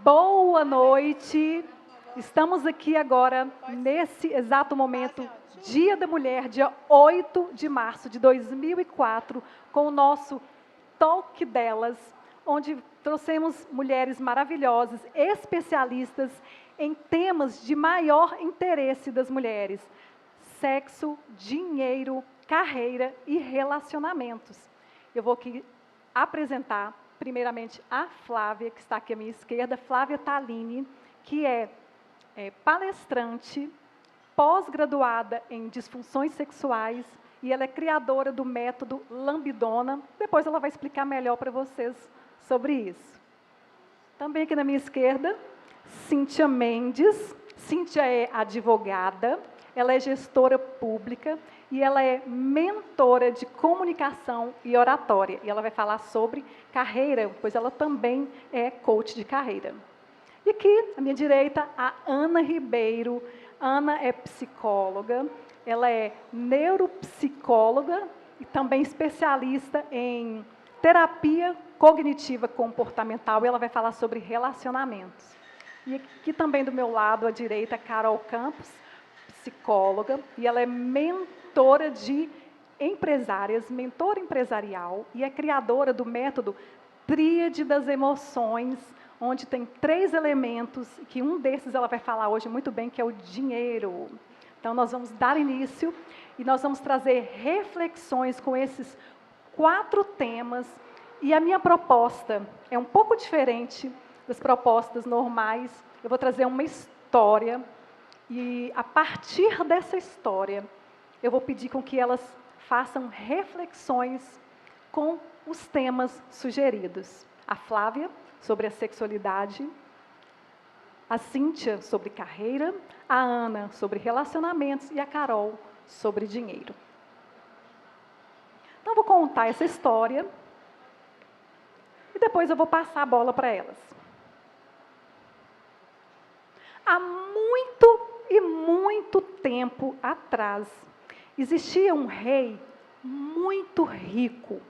Boa noite. Estamos aqui agora, nesse exato momento, Dia da Mulher, dia 8 de março de 2004, com o nosso Talk Delas, onde trouxemos mulheres maravilhosas, especialistas em temas de maior interesse das mulheres: sexo, dinheiro, carreira e relacionamentos. Eu vou aqui apresentar, primeiramente, a Flávia, que está aqui à minha esquerda, Flávia Tallini, que é palestrante, pós-graduada em disfunções sexuais, e ela é criadora do método Lambidona. Depois ela vai explicar melhor para vocês sobre isso. Também aqui na minha esquerda, Cíntia Mendes. Cíntia é advogada, ela é gestora pública e ela é mentora de comunicação e oratória. E ela vai falar sobre carreira, pois ela também é coach de carreira. E aqui, à minha direita, a Ana Ribeiro. Ana é psicóloga, ela é neuropsicóloga e também especialista em terapia cognitiva comportamental, e ela vai falar sobre relacionamentos. E aqui também do meu lado, à direita, Carol Campos, psicóloga, e ela é mentora de empresárias, mentora empresarial, e é criadora do método Tríade das Emoções, onde tem 3 elementos, que um desses ela vai falar hoje muito bem, que é o dinheiro. Então, nós vamos dar início e nós vamos trazer reflexões com esses 4 temas. E a minha proposta é um pouco diferente das propostas normais. Eu vou trazer uma história e, a partir dessa história, eu vou pedir com que elas façam reflexões com os temas sugeridos. A Flávia sobre a sexualidade, a Cíntia sobre carreira, a Ana sobre relacionamentos e a Carol sobre dinheiro. Então, eu vou contar essa história e depois eu vou passar a bola para elas. Há muito e muito tempo atrás, existia um rei muito rico,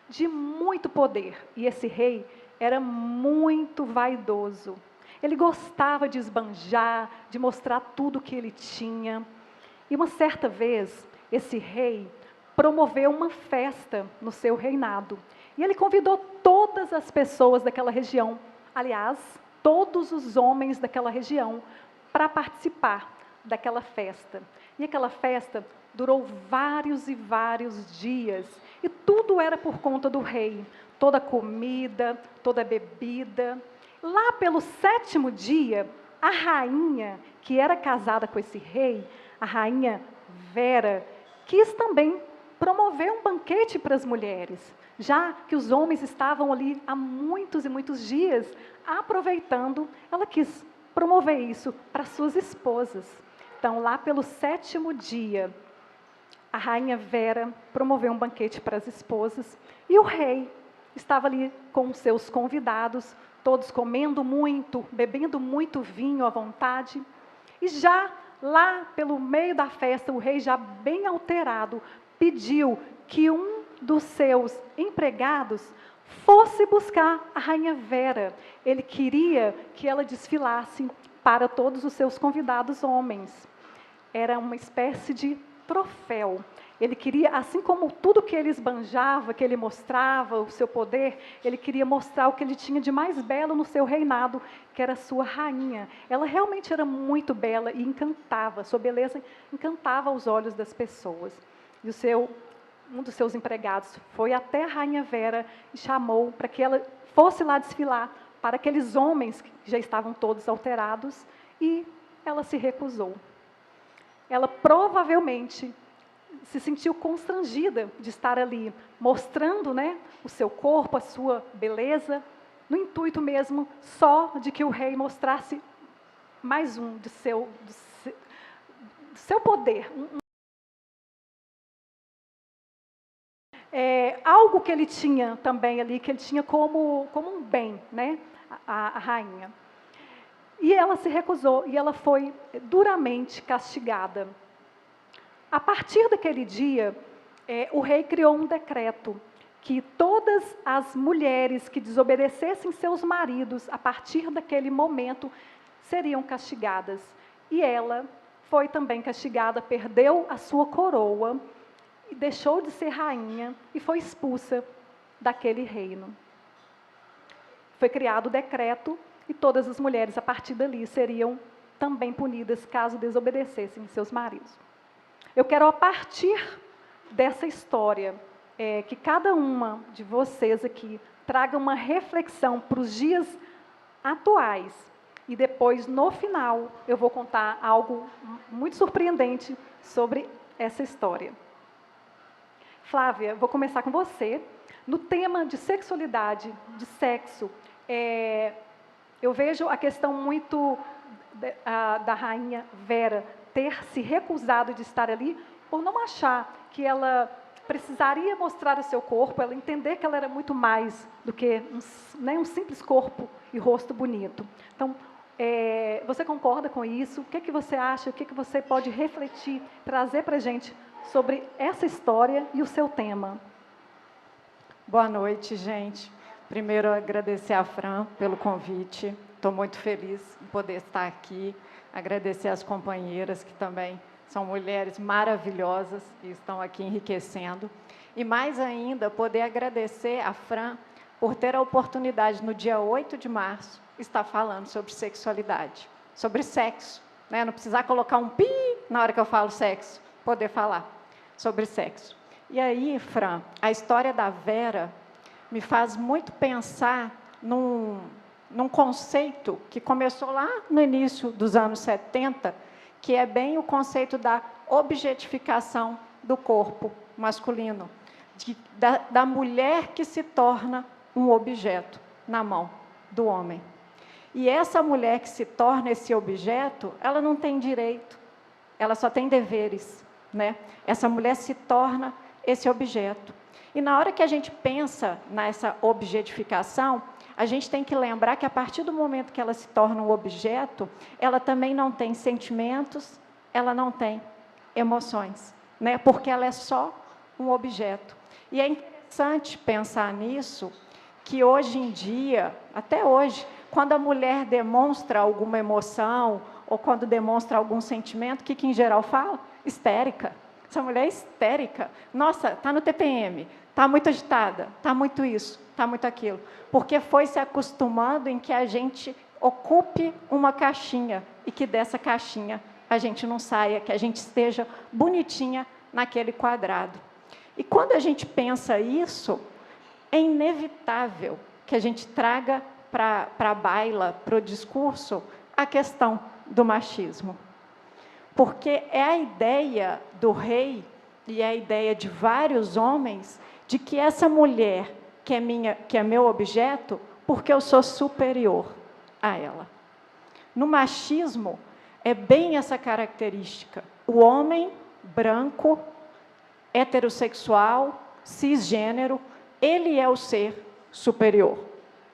de muito poder, e esse rei era muito vaidoso. Ele gostava de esbanjar, de mostrar tudo o que ele tinha. E uma certa vez, esse rei promoveu uma festa no seu reinado. E ele convidou todas as pessoas daquela região, aliás, todos os homens daquela região, para participar daquela festa. E aquela festa durou vários e vários dias. E tudo era por conta do rei. Toda a comida, toda a bebida. Lá pelo 7º dia, a rainha, que era casada com esse rei, a rainha Vera, quis também promover um banquete para as mulheres, já que os homens estavam ali há muitos e muitos dias aproveitando. Ela quis promover isso para suas esposas. Então, lá pelo 7º dia, a rainha Vera promoveu um banquete para as esposas e o rei estava ali com os seus convidados, todos comendo muito, bebendo muito vinho à vontade. E já lá pelo meio da festa, o rei, já bem alterado, pediu que um dos seus empregados fosse buscar a rainha Vera. Ele queria que ela desfilasse para todos os seus convidados homens. Era uma espécie de troféu. Ele queria, assim como tudo que ele esbanjava, que ele mostrava, o seu poder, ele queria mostrar o que ele tinha de mais belo no seu reinado, que era a sua rainha. Ela realmente era muito bela e encantava, sua beleza encantava os olhos das pessoas. E um dos seus empregados foi até a rainha Vera e chamou para que ela fosse lá desfilar para aqueles homens que já estavam todos alterados, e ela se recusou. Ela provavelmente se sentiu constrangida de estar ali, mostrando, o seu corpo, a sua beleza, no intuito mesmo só de que o rei mostrasse mais do seu poder. Algo que ele tinha também ali, que ele tinha como um bem, a rainha. E ela se recusou, e ela foi duramente castigada. A partir daquele dia, o rei criou um decreto que todas as mulheres que desobedecessem seus maridos, a partir daquele momento, seriam castigadas. E ela foi também castigada, perdeu a sua coroa, e deixou de ser rainha e foi expulsa daquele reino. Foi criado o decreto e todas as mulheres, a partir dali, seriam também punidas caso desobedecessem seus maridos. Eu quero, a partir dessa história, que cada uma de vocês aqui traga uma reflexão para os dias atuais. E depois, no final, eu vou contar algo muito surpreendente sobre essa história. Flávia, vou começar com você. No tema de sexualidade, de sexo, eu vejo a questão muito da rainha Vera ter se recusado de estar ali por não achar que ela precisaria mostrar o seu corpo, ela entender que ela era muito mais do que um simples corpo e rosto bonito. Então, você concorda com isso? O que você acha? O que você pode refletir, trazer para a gente sobre essa história e o seu tema? Boa noite, gente. Primeiro, agradecer a Fran pelo convite. Estou muito feliz em poder estar aqui. Agradecer as companheiras, que também são mulheres maravilhosas e estão aqui enriquecendo. E mais ainda, poder agradecer a Fran por ter a oportunidade, no dia 8 de março, estar falando sobre sexualidade, sobre sexo, né? Não precisar colocar um pi na hora que eu falo sexo, poder falar sobre sexo. E aí, Fran, a história da Vera me faz muito pensar num conceito que começou lá no início dos anos 70, que é bem o conceito da objetificação do corpo masculino, da mulher que se torna um objeto na mão do homem. E essa mulher que se torna esse objeto, ela não tem direito, ela só tem deveres, né? Essa mulher se torna esse objeto. E na hora que a gente pensa nessa objetificação, a gente tem que lembrar que a partir do momento que ela se torna um objeto, ela também não tem sentimentos, ela não tem emoções, né? Porque ela é só um objeto. E é interessante pensar nisso, que hoje em dia, até hoje, quando a mulher demonstra alguma emoção, ou quando demonstra algum sentimento, o que em geral fala? Histérica. Essa mulher é histérica. Nossa, está no TPM, está muito agitada, está muito isso, está muito aquilo. Porque foi se acostumando em que a gente ocupe uma caixinha e que dessa caixinha a gente não saia, que a gente esteja bonitinha naquele quadrado. E quando a gente pensa isso, é inevitável que a gente traga para a baila, para o discurso, a questão do machismo. Porque é a ideia do rei, e é a ideia de vários homens, de que essa mulher que é meu objeto, porque eu sou superior a ela. No machismo, é bem essa característica. O homem branco, heterossexual, cisgênero, ele é o ser superior.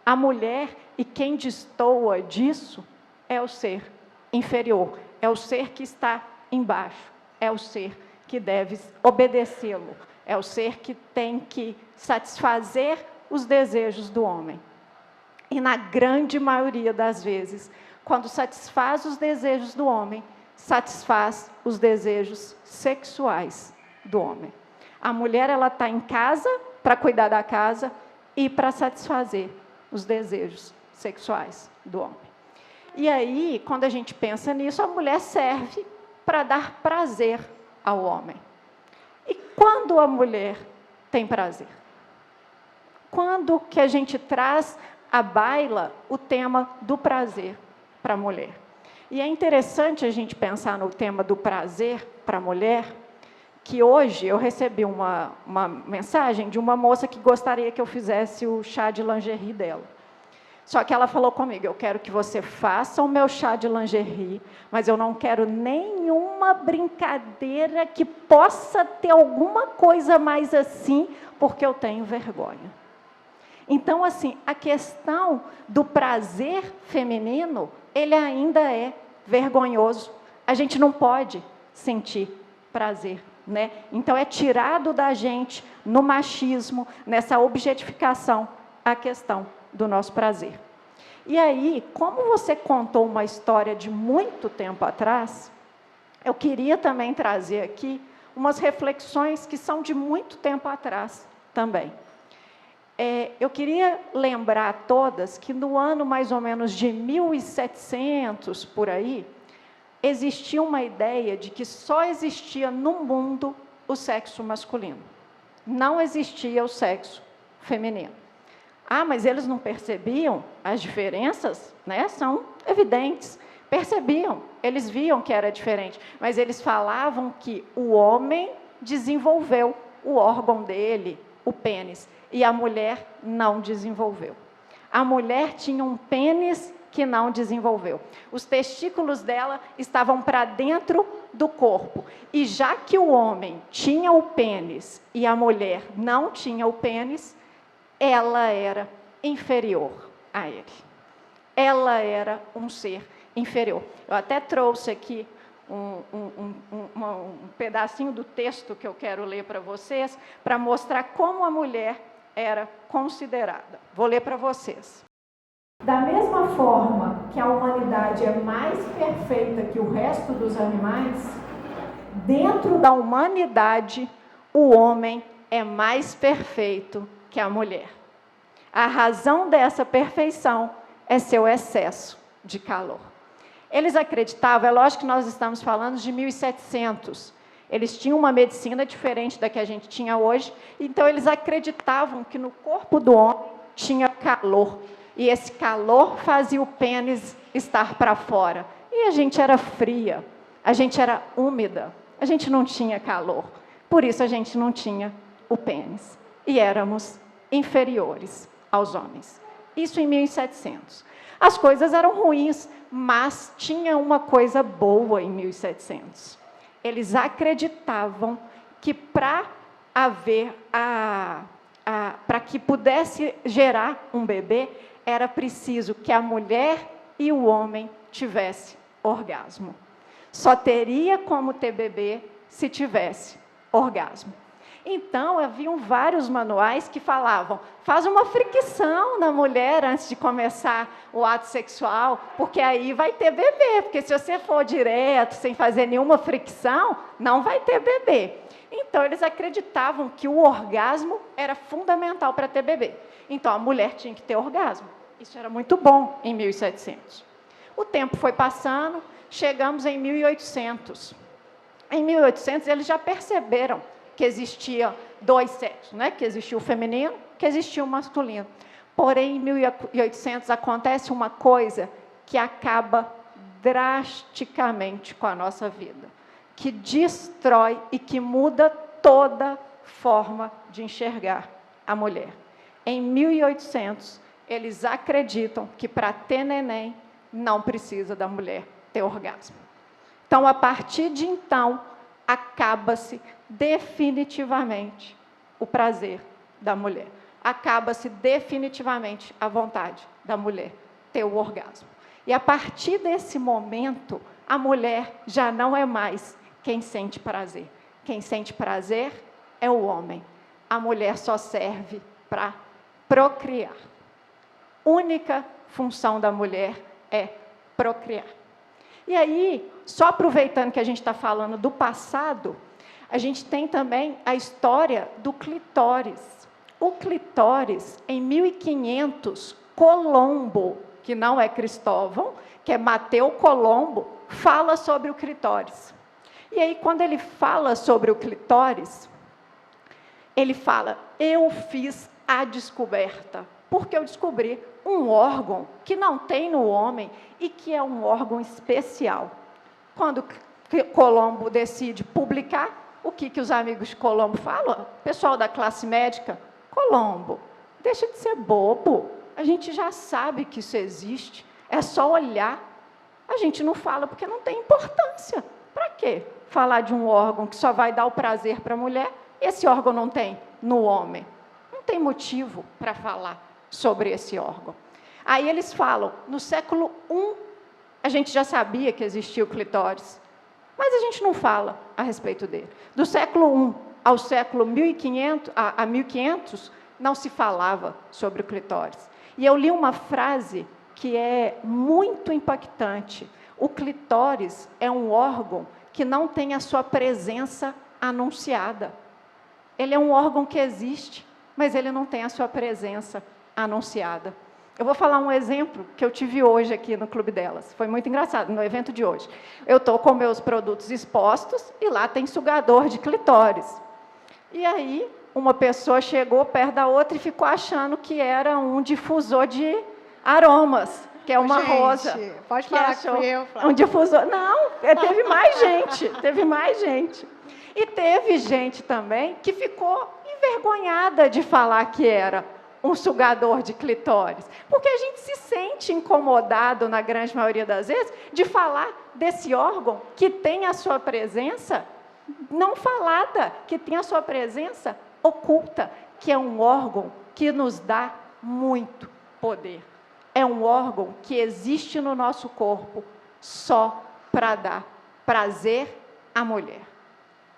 A mulher, e quem destoa disso, é o ser inferior, é o ser que está embaixo, é o ser que deve obedecê-lo, é o ser que tem que satisfazer os desejos do homem. E na grande maioria das vezes, quando satisfaz os desejos do homem, satisfaz os desejos sexuais do homem. A mulher, ela está em casa para cuidar da casa e para satisfazer os desejos sexuais do homem. E aí, quando a gente pensa nisso, a mulher serve para dar prazer ao homem. E quando a mulher tem prazer? Quando que a gente traz à baila o tema do prazer para a mulher? E é interessante a gente pensar no tema do prazer para a mulher, que hoje eu recebi uma mensagem de uma moça que gostaria que eu fizesse o chá de lingerie dela. Só que ela falou comigo, eu quero que você faça o meu chá de lingerie, mas eu não quero nenhuma brincadeira que possa ter alguma coisa mais assim, porque eu tenho vergonha. Então, assim, a questão do prazer feminino, ele ainda é vergonhoso. A gente não pode sentir prazer né? Então, é tirado da gente, no machismo, nessa objetificação, a questão do nosso prazer. E aí, como você contou uma história de muito tempo atrás, eu queria também trazer aqui umas reflexões que são de muito tempo atrás também. Eu queria lembrar a todas que no ano mais ou menos de 1700, por aí, existia uma ideia de que só existia no mundo o sexo masculino. Não existia o sexo feminino. Ah, mas eles não percebiam as diferenças? Né? São evidentes. Percebiam, eles viam que era diferente, mas eles falavam que o homem desenvolveu o órgão dele, o pênis, e a mulher não desenvolveu. A mulher tinha um pênis que não desenvolveu. Os testículos dela estavam para dentro do corpo. E já que o homem tinha o pênis e a mulher não tinha o pênis, ela era inferior a ele. Ela era um ser inferior. Eu até trouxe aqui um pedacinho do texto que eu quero ler para vocês, para mostrar como a mulher era considerada. Vou ler para vocês. Da mesma forma que a humanidade é mais perfeita que o resto dos animais, dentro da humanidade, o homem é mais perfeito que a mulher. A razão dessa perfeição é seu excesso de calor. Eles acreditavam, é lógico que nós estamos falando de 1700, eles tinham uma medicina diferente da que a gente tinha hoje, então eles acreditavam que no corpo do homem tinha calor, e esse calor fazia o pênis estar para fora. E a gente era fria, a gente era úmida, a gente não tinha calor, por isso a gente não tinha o pênis, e éramos inferiores aos homens. Isso em 1700. As coisas eram ruins, mas tinha uma coisa boa em 1700. Eles acreditavam que para que pudesse gerar um bebê, era preciso que a mulher e o homem tivessem orgasmo. Só teria como ter bebê se tivesse orgasmo. Então, haviam vários manuais que falavam, faz uma fricção na mulher antes de começar o ato sexual, porque aí vai ter bebê, porque se você for direto, sem fazer nenhuma fricção, não vai ter bebê. Então, eles acreditavam que o orgasmo era fundamental para ter bebê. Então, a mulher tinha que ter orgasmo. Isso era muito bom em 1700. O tempo foi passando, chegamos em 1800. Em 1800, eles já perceberam que existia dois sexos, né? Que existia o feminino, que existia o masculino. Porém, em 1800 acontece uma coisa que acaba drasticamente com a nossa vida, que destrói e que muda toda forma de enxergar a mulher. Em 1800, eles acreditam que para ter neném, não precisa da mulher ter orgasmo. Então, a partir de então, acaba-se definitivamente o prazer da mulher. Acaba-se definitivamente a vontade da mulher ter o orgasmo. E a partir desse momento, a mulher já não é mais quem sente prazer. Quem sente prazer é o homem. A mulher só serve para procriar. Única função da mulher é procriar. E aí, só aproveitando que a gente está falando do passado, a gente tem também a história do clitóris. O clitóris, em 1500, Colombo, que não é Cristóvão, que é Mateu Colombo, fala sobre o clitóris. E aí, quando ele fala sobre o clitóris, ele fala, eu fiz a descoberta, porque eu descobri um órgão que não tem no homem e que é um órgão especial. Quando Colombo decide publicar, o que os amigos de Colombo falam? Pessoal da classe médica, Colombo, deixa de ser bobo, a gente já sabe que isso existe, é só olhar. A gente não fala porque não tem importância. Para quê? Falar de um órgão que só vai dar o prazer para a mulher, esse órgão não tem no homem. Não tem motivo para falar sobre esse órgão. Aí eles falam, no século I, a gente já sabia que existia o clitóris. Mas a gente não fala a respeito dele. Do século I ao século 1500, a 1500, não se falava sobre o clitóris. E eu li uma frase que é muito impactante. O clitóris é um órgão que não tem a sua presença anunciada. Ele é um órgão que existe, mas ele não tem a sua presença anunciada. Eu vou falar um exemplo que eu tive hoje aqui no Clube Delas. Foi muito engraçado, no evento de hoje. Eu estou com meus produtos expostos e lá tem sugador de clitóris. E aí, uma pessoa chegou perto da outra e ficou achando que era um difusor de aromas, que é uma rosa. Pode falar que fui eu, Flávia. Um difusor. Não, teve mais gente, teve mais gente. E teve gente também que ficou envergonhada de falar que era um sugador de clitóris, porque a gente se sente incomodado, na grande maioria das vezes, de falar desse órgão que tem a sua presença não falada, que tem a sua presença oculta, que é um órgão que nos dá muito poder. É um órgão que existe no nosso corpo só para dar prazer à mulher,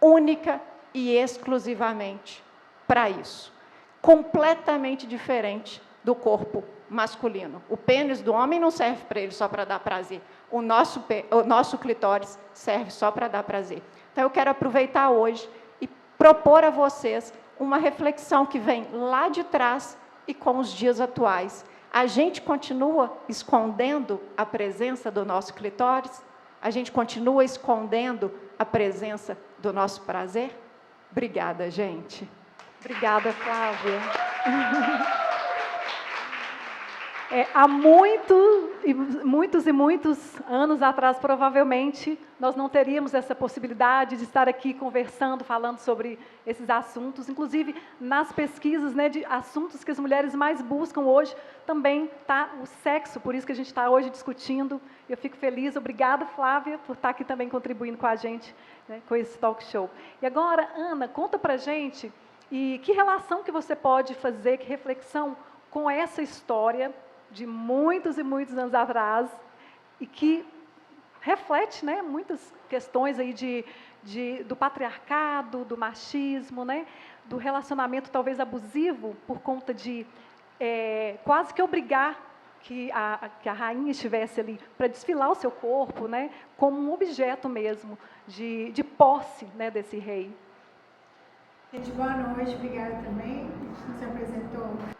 única e exclusivamente para isso. Completamente diferente do corpo masculino. O pênis do homem não serve para ele só para dar prazer. O nosso clitóris serve só para dar prazer. Então, eu quero aproveitar hoje e propor a vocês uma reflexão que vem lá de trás e com os dias atuais. A gente continua escondendo a presença do nosso clitóris? A gente continua escondendo a presença do nosso prazer? Obrigada, gente. Obrigada, Flávia. Há muitos e muitos anos atrás, provavelmente, nós não teríamos essa possibilidade de estar aqui conversando, falando sobre esses assuntos. Inclusive, nas pesquisas, né, de assuntos que as mulheres mais buscam hoje, também está o sexo, por isso que a gente está hoje discutindo. Eu fico feliz. Obrigada, Flávia, por estar aqui também contribuindo com a gente, né, com esse talk show. E agora, Ana, conta para a gente, e que relação que você pode fazer, que reflexão com essa história de muitos e muitos anos atrás, e que reflete, né, muitas questões aí do patriarcado, do machismo, né, do relacionamento talvez abusivo, por conta de quase que obrigar que a rainha estivesse ali para desfilar o seu corpo, né, como um objeto mesmo de posse, né, desse rei. Gente, boa noite, obrigada também.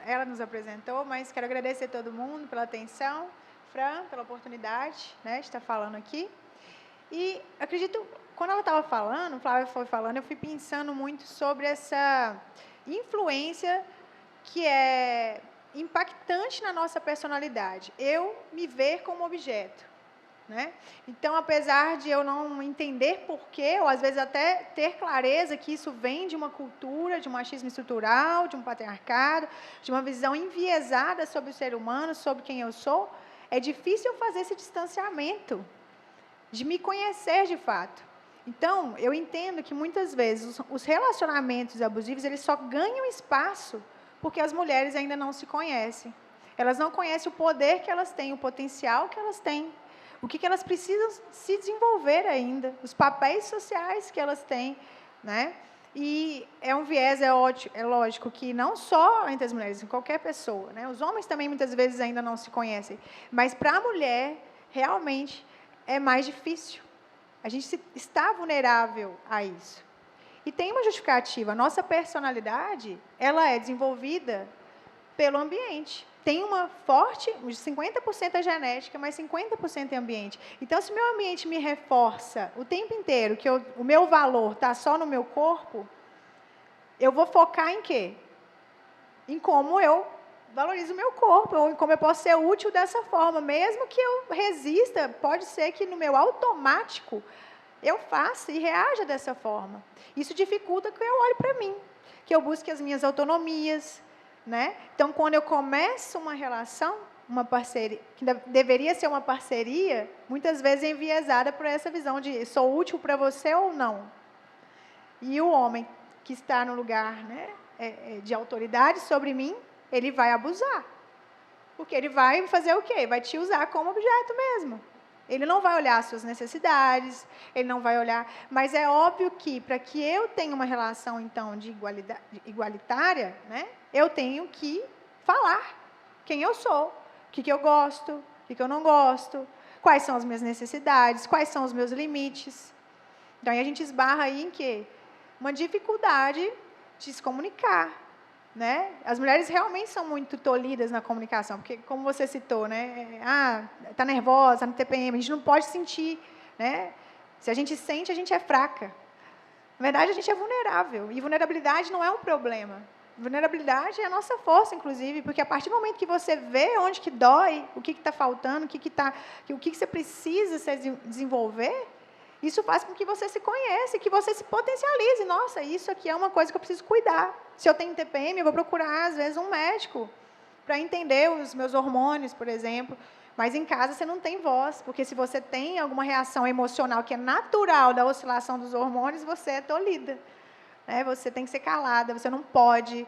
Ela nos apresentou, mas quero agradecer a todo mundo pela atenção, Fran, pela oportunidade, né, de estar falando aqui. E acredito, quando ela estava falando, Flávia foi falando, eu fui pensando muito sobre essa influência que é impactante na nossa personalidade. Eu me ver como objeto. Né? Então, apesar de eu não entender porquê, ou às vezes até ter clareza que isso vem de uma cultura, de um machismo estrutural, de um patriarcado, de uma visão enviesada sobre o ser humano, sobre quem eu sou, é difícil eu fazer esse distanciamento, de me conhecer de fato. Então, eu entendo que muitas vezes os relacionamentos abusivos, eles só ganham espaço porque as mulheres ainda não se conhecem. Elas não conhecem o poder que elas têm, o potencial que elas têm. O que elas precisam se desenvolver ainda, os papéis sociais que elas têm, né? E é um viés, é lógico, que não só entre as mulheres, em qualquer pessoa, né? Os homens também muitas vezes ainda não se conhecem, mas para a mulher, realmente, é mais difícil. A gente está vulnerável a isso. E tem uma justificativa, a nossa personalidade, ela é desenvolvida pelo ambiente. Tem uma forte, 50% é genética, mas 50% é ambiente. Então, se o meu ambiente me reforça o tempo inteiro que o meu valor está só no meu corpo, eu vou focar em quê? Em como eu valorizo o meu corpo, ou em como eu posso ser útil dessa forma. Mesmo que eu resista, pode ser que no meu automático eu faça e reaja dessa forma. Isso dificulta que eu olhe para mim, que eu busque as minhas autonomias, né? Então, quando eu começo uma relação, uma parceria, que deveria ser uma parceria, muitas vezes é enviesada por essa visão de sou útil para você ou não. E o homem que está no lugar, né, de autoridade sobre mim, ele vai abusar. Porque ele vai fazer o quê? Vai te usar como objeto mesmo. Ele não vai olhar as suas necessidades, ele não vai olhar... Mas é óbvio que, para que eu tenha uma relação, então, de igualitária, né, eu tenho que falar quem eu sou, o que eu gosto, o que eu não gosto, quais são as minhas necessidades, quais são os meus limites. Então, aí a gente esbarra aí em quê? Uma dificuldade de se comunicar, né? As mulheres realmente são muito tolhidas na comunicação, porque, como você citou, né? Está nervosa, está no TPM, a gente não pode sentir, né? Se a gente sente, a gente é fraca. Na verdade, a gente é vulnerável, e vulnerabilidade não é um problema. Vulnerabilidade é a nossa força, inclusive, porque a partir do momento que você vê onde que dói, o que está faltando, o que você precisa se desenvolver, isso faz com que você se conheça, que você se potencialize. Nossa, isso aqui é uma coisa que eu preciso cuidar. Se eu tenho TPM, eu vou procurar, às vezes, um médico para entender os meus hormônios, por exemplo. Mas em casa você não tem voz, porque se você tem alguma reação emocional que é natural da oscilação dos hormônios, você é tolhida. Né? Você tem que ser calada, você não pode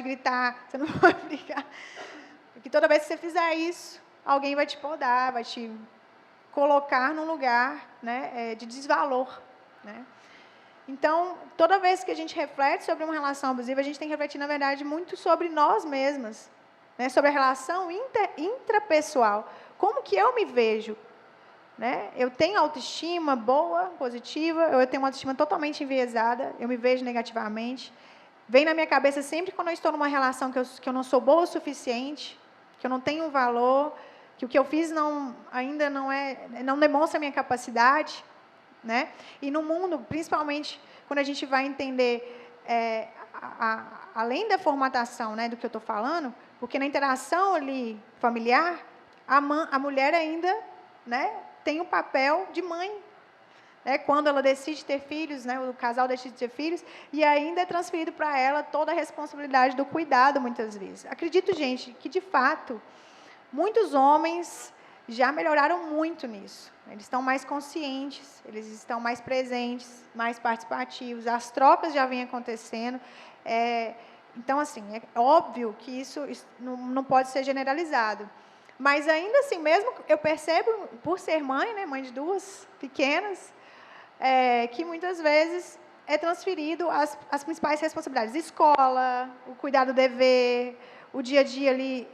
gritar, você não pode brigar. Porque toda vez que você fizer isso, alguém vai te podar, vai te colocar num lugar, né, de desvalor. Né? Então, toda vez que a gente reflete sobre uma relação abusiva, a gente tem que refletir, na verdade, muito sobre nós mesmas, né, sobre a relação intrapessoal. Como que eu me vejo? Né? Eu tenho autoestima boa, positiva, eu tenho uma autoestima totalmente enviesada, eu me vejo negativamente. Vem na minha cabeça sempre quando eu estou numa relação que eu não sou boa o suficiente, que eu não tenho valor, que o que eu fiz ainda não demonstra a minha capacidade. Né? E no mundo, principalmente quando a gente vai entender, além da formatação, né, do que eu estou falando, porque na interação ali familiar, a mulher ainda, né, tem o papel de mãe. Né, quando ela decide ter filhos, né, o casal decide ter filhos, e ainda é transferido para ela toda a responsabilidade do cuidado, muitas vezes. Acredito, gente, que, de fato, muitos homens já melhoraram muito nisso. Eles estão mais conscientes, eles estão mais presentes, mais participativos, as trocas já vêm acontecendo. Então, assim, é óbvio que isso não pode ser generalizado. Mas, ainda assim, mesmo eu percebo, por ser mãe, né, mãe de duas pequenas, que muitas vezes é transferido as principais responsabilidades. Escola, o cuidado do dever, o dia a dia ali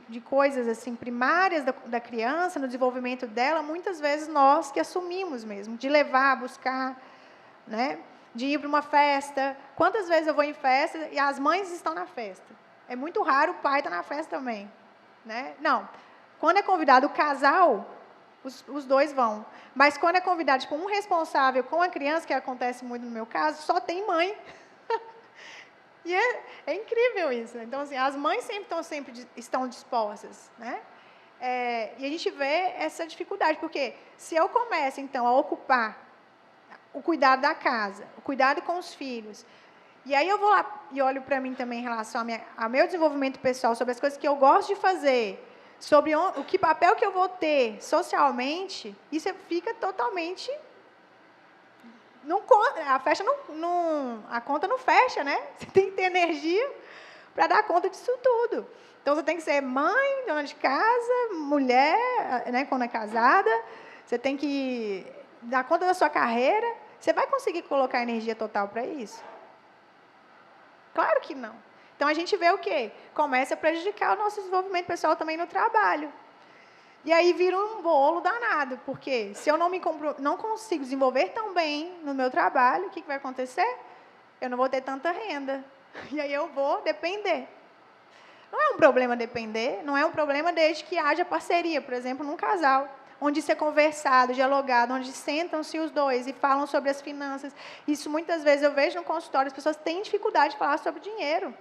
de coisas assim primárias da criança, no desenvolvimento dela, muitas vezes nós que assumimos mesmo, de levar, buscar, né? De ir para uma festa. Quantas vezes eu vou em festa e as mães estão na festa? É muito raro o pai estar na festa também. Né? Não, quando é convidado o casal, os dois vão. Mas quando é convidado tipo, um responsável com a criança, que acontece muito no meu caso, só tem mãe. E é incrível isso. Então, assim, as mães sempre estão dispostas. Né? E a gente vê essa dificuldade, porque se eu começo, então, a ocupar o cuidado da casa, o cuidado com os filhos, e aí eu vou lá e olho para mim também em relação ao meu desenvolvimento pessoal, sobre as coisas que eu gosto de fazer, sobre o que papel que eu vou ter socialmente, isso fica totalmente... a conta não fecha, né? Você tem que ter energia para dar conta disso tudo. Então, você tem que ser mãe, dona de casa, mulher, né, quando é casada, você tem que dar conta da sua carreira. Você vai conseguir colocar energia total para isso? Claro que não. Então, a gente vê o quê? Começa a prejudicar o nosso desenvolvimento pessoal também no trabalho. E aí vira um bolo danado, porque se eu não consigo desenvolver tão bem no meu trabalho, o que vai acontecer? Eu não vou ter tanta renda. E aí eu vou depender. Não é um problema depender, não é um problema desde que haja parceria, por exemplo, num casal, onde isso é conversado, dialogado, onde sentam-se os dois e falam sobre as finanças. Isso muitas vezes eu vejo no consultório, as pessoas têm dificuldade de falar sobre dinheiro.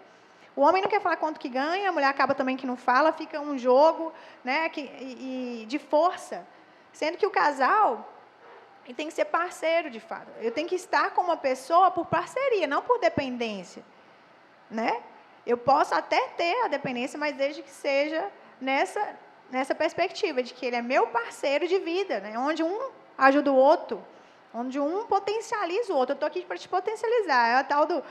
O homem não quer falar quanto que ganha, a mulher acaba também que não fala, fica um jogo, né, de força. Sendo que o casal tem que ser parceiro, de fato. Eu tenho que estar com uma pessoa por parceria, não por dependência. Né? Eu posso até ter a dependência, mas desde que seja nessa perspectiva, de que ele é meu parceiro de vida, né? Onde um ajuda o outro, onde um potencializa o outro. Eu estou aqui para te potencializar. É o tal do,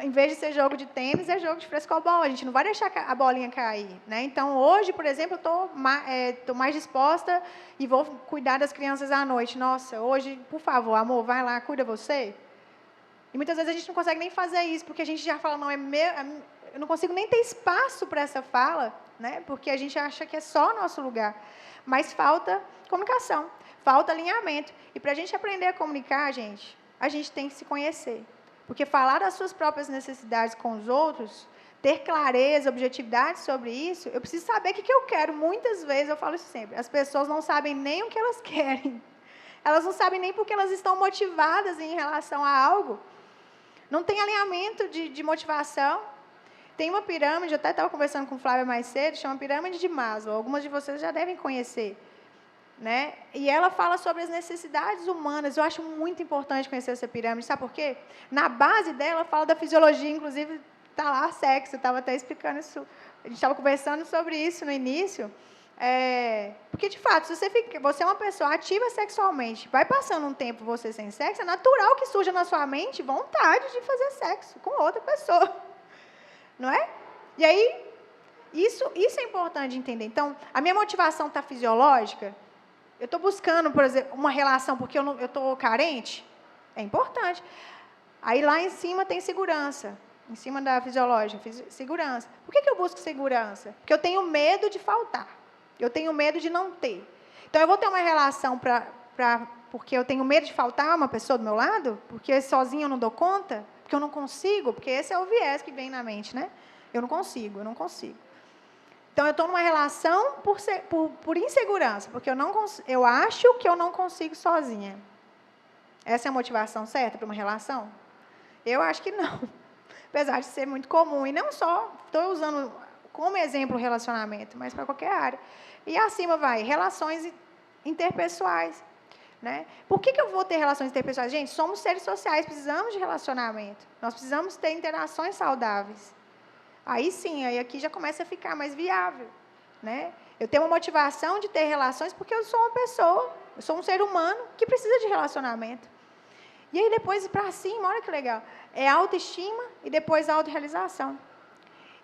em vez de ser jogo de tênis, é jogo de frescobol. A gente não vai deixar a bolinha cair, né? Então, hoje, por exemplo, eu estou mais disposta e vou cuidar das crianças à noite. Nossa, hoje, por favor, amor, vai lá, cuida você. E muitas vezes a gente não consegue nem fazer isso, porque a gente já fala, não, eu não consigo nem ter espaço para essa fala, né? Porque a gente acha que é só nosso lugar. Mas falta comunicação, falta alinhamento. E para a gente aprender a comunicar, a gente tem que se conhecer. Porque falar das suas próprias necessidades com os outros, ter clareza, objetividade sobre isso, eu preciso saber o que eu quero. Muitas vezes, eu falo isso sempre, as pessoas não sabem nem o que elas querem. Elas não sabem nem porque elas estão motivadas em relação a algo. Não tem alinhamento de motivação. Tem uma pirâmide, eu até estava conversando com o Flávio mais cedo, chama Pirâmide de Maslow. Algumas de vocês já devem conhecer. Né? E ela fala sobre as necessidades humanas. Eu acho muito importante conhecer essa pirâmide. Sabe por quê? Na base dela, fala da fisiologia, inclusive está lá sexo. Eu estava até explicando isso. A gente estava conversando sobre isso no início. Porque, de fato, se você é uma pessoa ativa sexualmente, vai passando um tempo você sem sexo, é natural que surja na sua mente vontade de fazer sexo com outra pessoa. Não é? E aí, isso é importante de entender. Então, a minha motivação está fisiológica. Eu estou buscando, por exemplo, uma relação porque eu estou carente. É importante. Aí, lá em cima, tem segurança. Em cima da fisiológica, segurança. Por que eu busco segurança? Porque eu tenho medo de faltar. Eu tenho medo de não ter. Então, eu vou ter uma relação porque eu tenho medo de faltar uma pessoa do meu lado? Porque sozinha eu não dou conta? Porque eu não consigo? Porque esse é o viés que vem na mente, né? Eu não consigo. Então, eu estou numa relação por insegurança, porque eu acho que eu não consigo sozinha. Essa é a motivação certa para uma relação? Eu acho que não. Apesar de ser muito comum. E não só, estou usando como exemplo o relacionamento, mas para qualquer área. E acima vai, relações interpessoais. Né? Por que eu vou ter relações interpessoais? Gente, somos seres sociais, precisamos de relacionamento. Nós precisamos ter interações saudáveis. Aí sim, aí aqui já começa a ficar mais viável. Né? Eu tenho uma motivação de ter relações porque eu sou uma pessoa, eu sou um ser humano que precisa de relacionamento. E aí depois, para cima, olha que legal, é autoestima e depois autorrealização.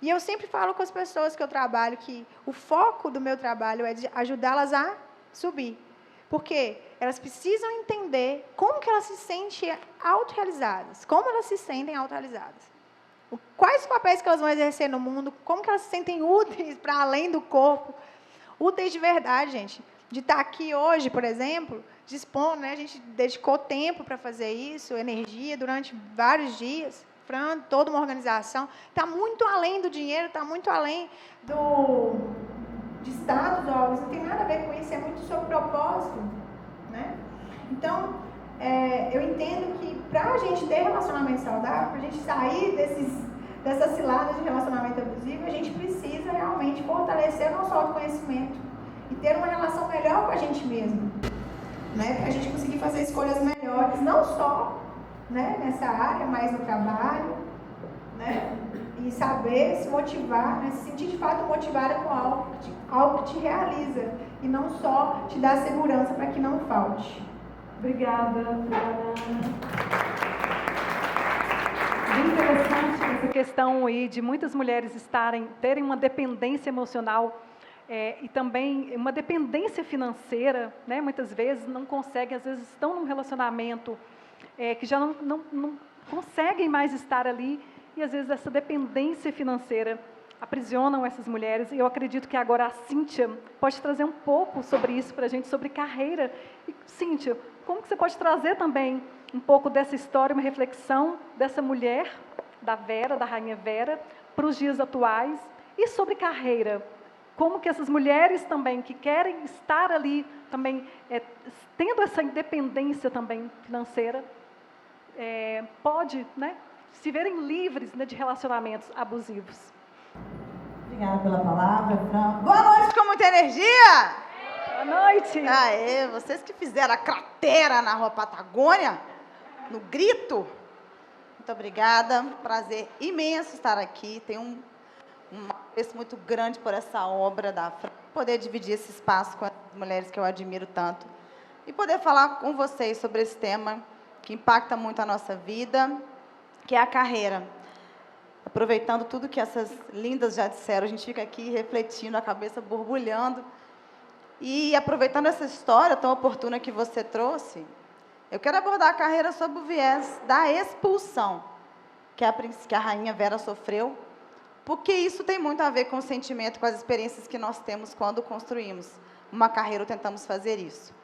E eu sempre falo com as pessoas que eu trabalho que o foco do meu trabalho é de ajudá-las a subir. Porque elas precisam entender como que elas se sentem autorrealizadas, como elas se sentem autorrealizadas. Quais os papéis que elas vão exercer no mundo, como que elas se sentem úteis para além do corpo. Úteis de verdade, gente. De estar aqui hoje, por exemplo, dispondo, né, a gente dedicou tempo para fazer isso, energia, durante vários dias. Fran, toda uma organização. Está muito além do dinheiro, está muito além de status, algo. Não tem nada a ver com isso, é muito sobre propósito. Né? Então, eu entendo que para a gente ter relacionamento saudável, para a gente sair dessas ciladas de relacionamento abusivo, a gente precisa realmente fortalecer o nosso autoconhecimento e ter uma relação melhor com a gente mesmo, né? Para a gente conseguir fazer escolhas melhores, não só, né, nessa área, mas no trabalho, né? E saber se motivar, né? Se sentir de fato motivada com algo que te realiza e não só te dá segurança para que não falte. Obrigada, Ana. Bem interessante essa questão aí de muitas mulheres terem uma dependência emocional e também uma dependência financeira, né? Muitas vezes não conseguem, às vezes estão num relacionamento que já não conseguem mais estar ali e às vezes essa dependência financeira aprisionam essas mulheres. E eu acredito que agora a Cíntia pode trazer um pouco sobre isso para a gente, sobre carreira. E, Cíntia, como que você pode trazer também um pouco dessa história, uma reflexão dessa mulher, da Rainha Vera, para os dias atuais, e sobre carreira? Como que essas mulheres também, que querem estar ali, também tendo essa independência também financeira, pode, né, se verem livres, né, de relacionamentos abusivos. Obrigada pela palavra, Fran. Boa noite com muita energia! Boa noite! Aê, vocês que fizeram a cratera na Rua Patagônia, no grito, muito obrigada, prazer imenso estar aqui, tenho um apreço muito grande por essa obra da Fran, poder dividir esse espaço com as mulheres que eu admiro tanto. e poder falar com vocês sobre esse tema que impacta muito a nossa vida, que é a carreira. Aproveitando tudo que essas lindas já disseram, a gente fica aqui refletindo, a cabeça borbulhando. E aproveitando essa história tão oportuna que você trouxe, eu quero abordar a carreira sob o viés da expulsão, que a rainha Vera sofreu, porque isso tem muito a ver com o sentimento, com as experiências que nós temos quando construímos uma carreira ou tentamos fazer isso.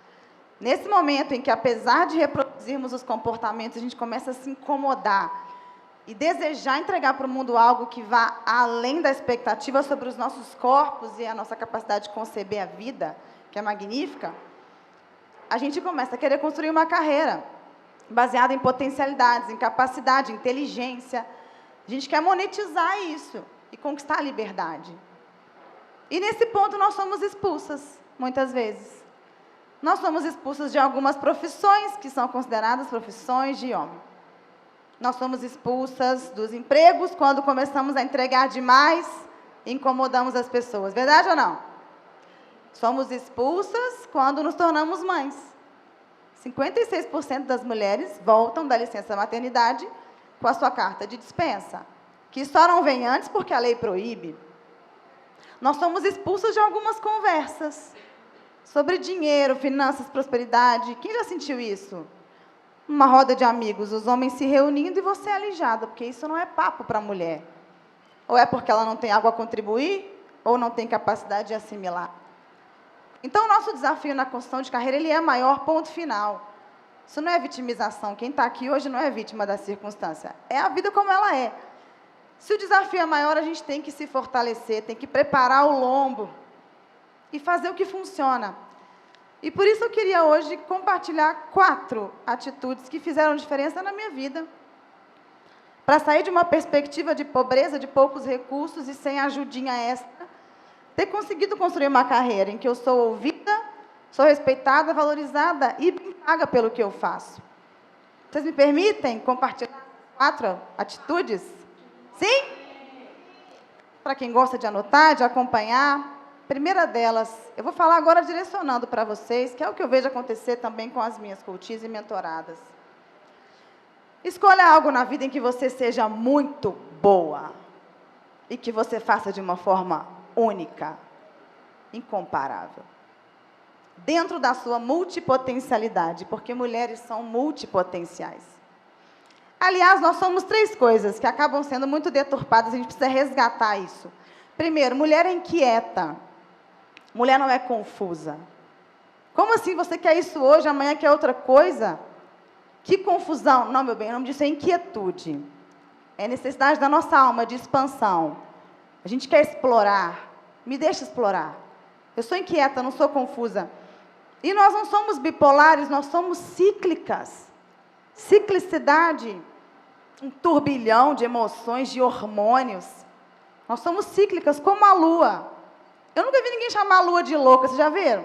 Nesse momento em que, apesar de reproduzirmos os comportamentos, a gente começa a se incomodar e desejar entregar para o mundo algo que vá além da expectativa sobre os nossos corpos e a nossa capacidade de conceber a vida, que é magnífica, a gente começa a querer construir uma carreira baseada em potencialidades, em capacidade, em inteligência. A gente quer monetizar isso e conquistar a liberdade. E nesse ponto nós somos expulsas, muitas vezes. Nós somos expulsas de algumas profissões que são consideradas profissões de homem. Nós somos expulsas dos empregos quando começamos a entregar demais e incomodamos as pessoas. Verdade ou não? Somos expulsas quando nos tornamos mães. 56% das mulheres voltam da licença maternidade com a sua carta de dispensa, que só não vem antes porque a lei proíbe. Nós somos expulsas de algumas conversas sobre dinheiro, finanças, prosperidade. Quem já sentiu isso? Uma roda de amigos, os homens se reunindo e você é alijada, porque isso não é papo para a mulher. Ou é porque ela não tem algo a contribuir, ou não tem capacidade de assimilar. Então, o nosso desafio na construção de carreira, ele é maior, ponto final. Isso não é vitimização. Quem está aqui hoje não é vítima da circunstância. É a vida como ela é. Se o desafio é maior, a gente tem que se fortalecer, tem que preparar o lombo e fazer o que funciona. E por isso eu queria hoje compartilhar 4 atitudes que fizeram diferença na minha vida. Para sair de uma perspectiva de pobreza, de poucos recursos e sem ajudinha extra, ter conseguido construir uma carreira em que eu sou ouvida, sou respeitada, valorizada e bem paga pelo que eu faço. Vocês me permitem compartilhar 4 atitudes? Sim? Para quem gosta de anotar, de acompanhar. Primeira delas, eu vou falar agora direcionando para vocês, que é o que eu vejo acontecer também com as minhas coaches e mentoradas. Escolha algo na vida em que você seja muito boa e que você faça de uma forma única, incomparável. Dentro da sua multipotencialidade, porque mulheres são multipotenciais. Aliás, nós somos 3 coisas que acabam sendo muito deturpadas, a gente precisa resgatar isso. Primeiro, mulher é inquieta. Mulher não é confusa. Como assim você quer isso hoje, amanhã quer outra coisa? Que confusão. Não, meu bem, o nome disso é inquietude. É necessidade da nossa alma de expansão. A gente quer explorar. Me deixa explorar. Eu sou inquieta, não sou confusa. E nós não somos bipolares, nós somos cíclicas. Ciclicidade, um turbilhão de emoções, de hormônios. Nós somos cíclicas, como a lua. Eu nunca vi ninguém chamar a lua de louca, vocês já viram?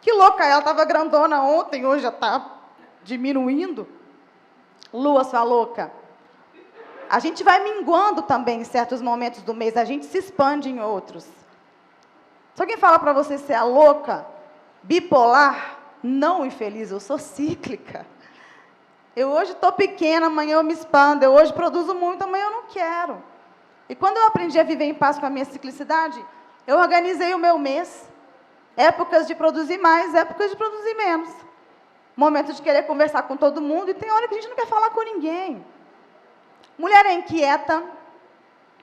Que louca, ela estava grandona ontem, hoje já está diminuindo. Lua, sua louca. A gente vai minguando também em certos momentos do mês, a gente se expande em outros. Se alguém fala para você ser a louca, bipolar, não infeliz, eu sou cíclica. Eu hoje estou pequena, amanhã eu me expando, eu hoje produzo muito, amanhã eu não quero. E quando eu aprendi a viver em paz com a minha ciclicidade, eu organizei o meu mês. Épocas de produzir mais, épocas de produzir menos. Momento de querer conversar com todo mundo, e tem hora que a gente não quer falar com ninguém. Mulher é inquieta,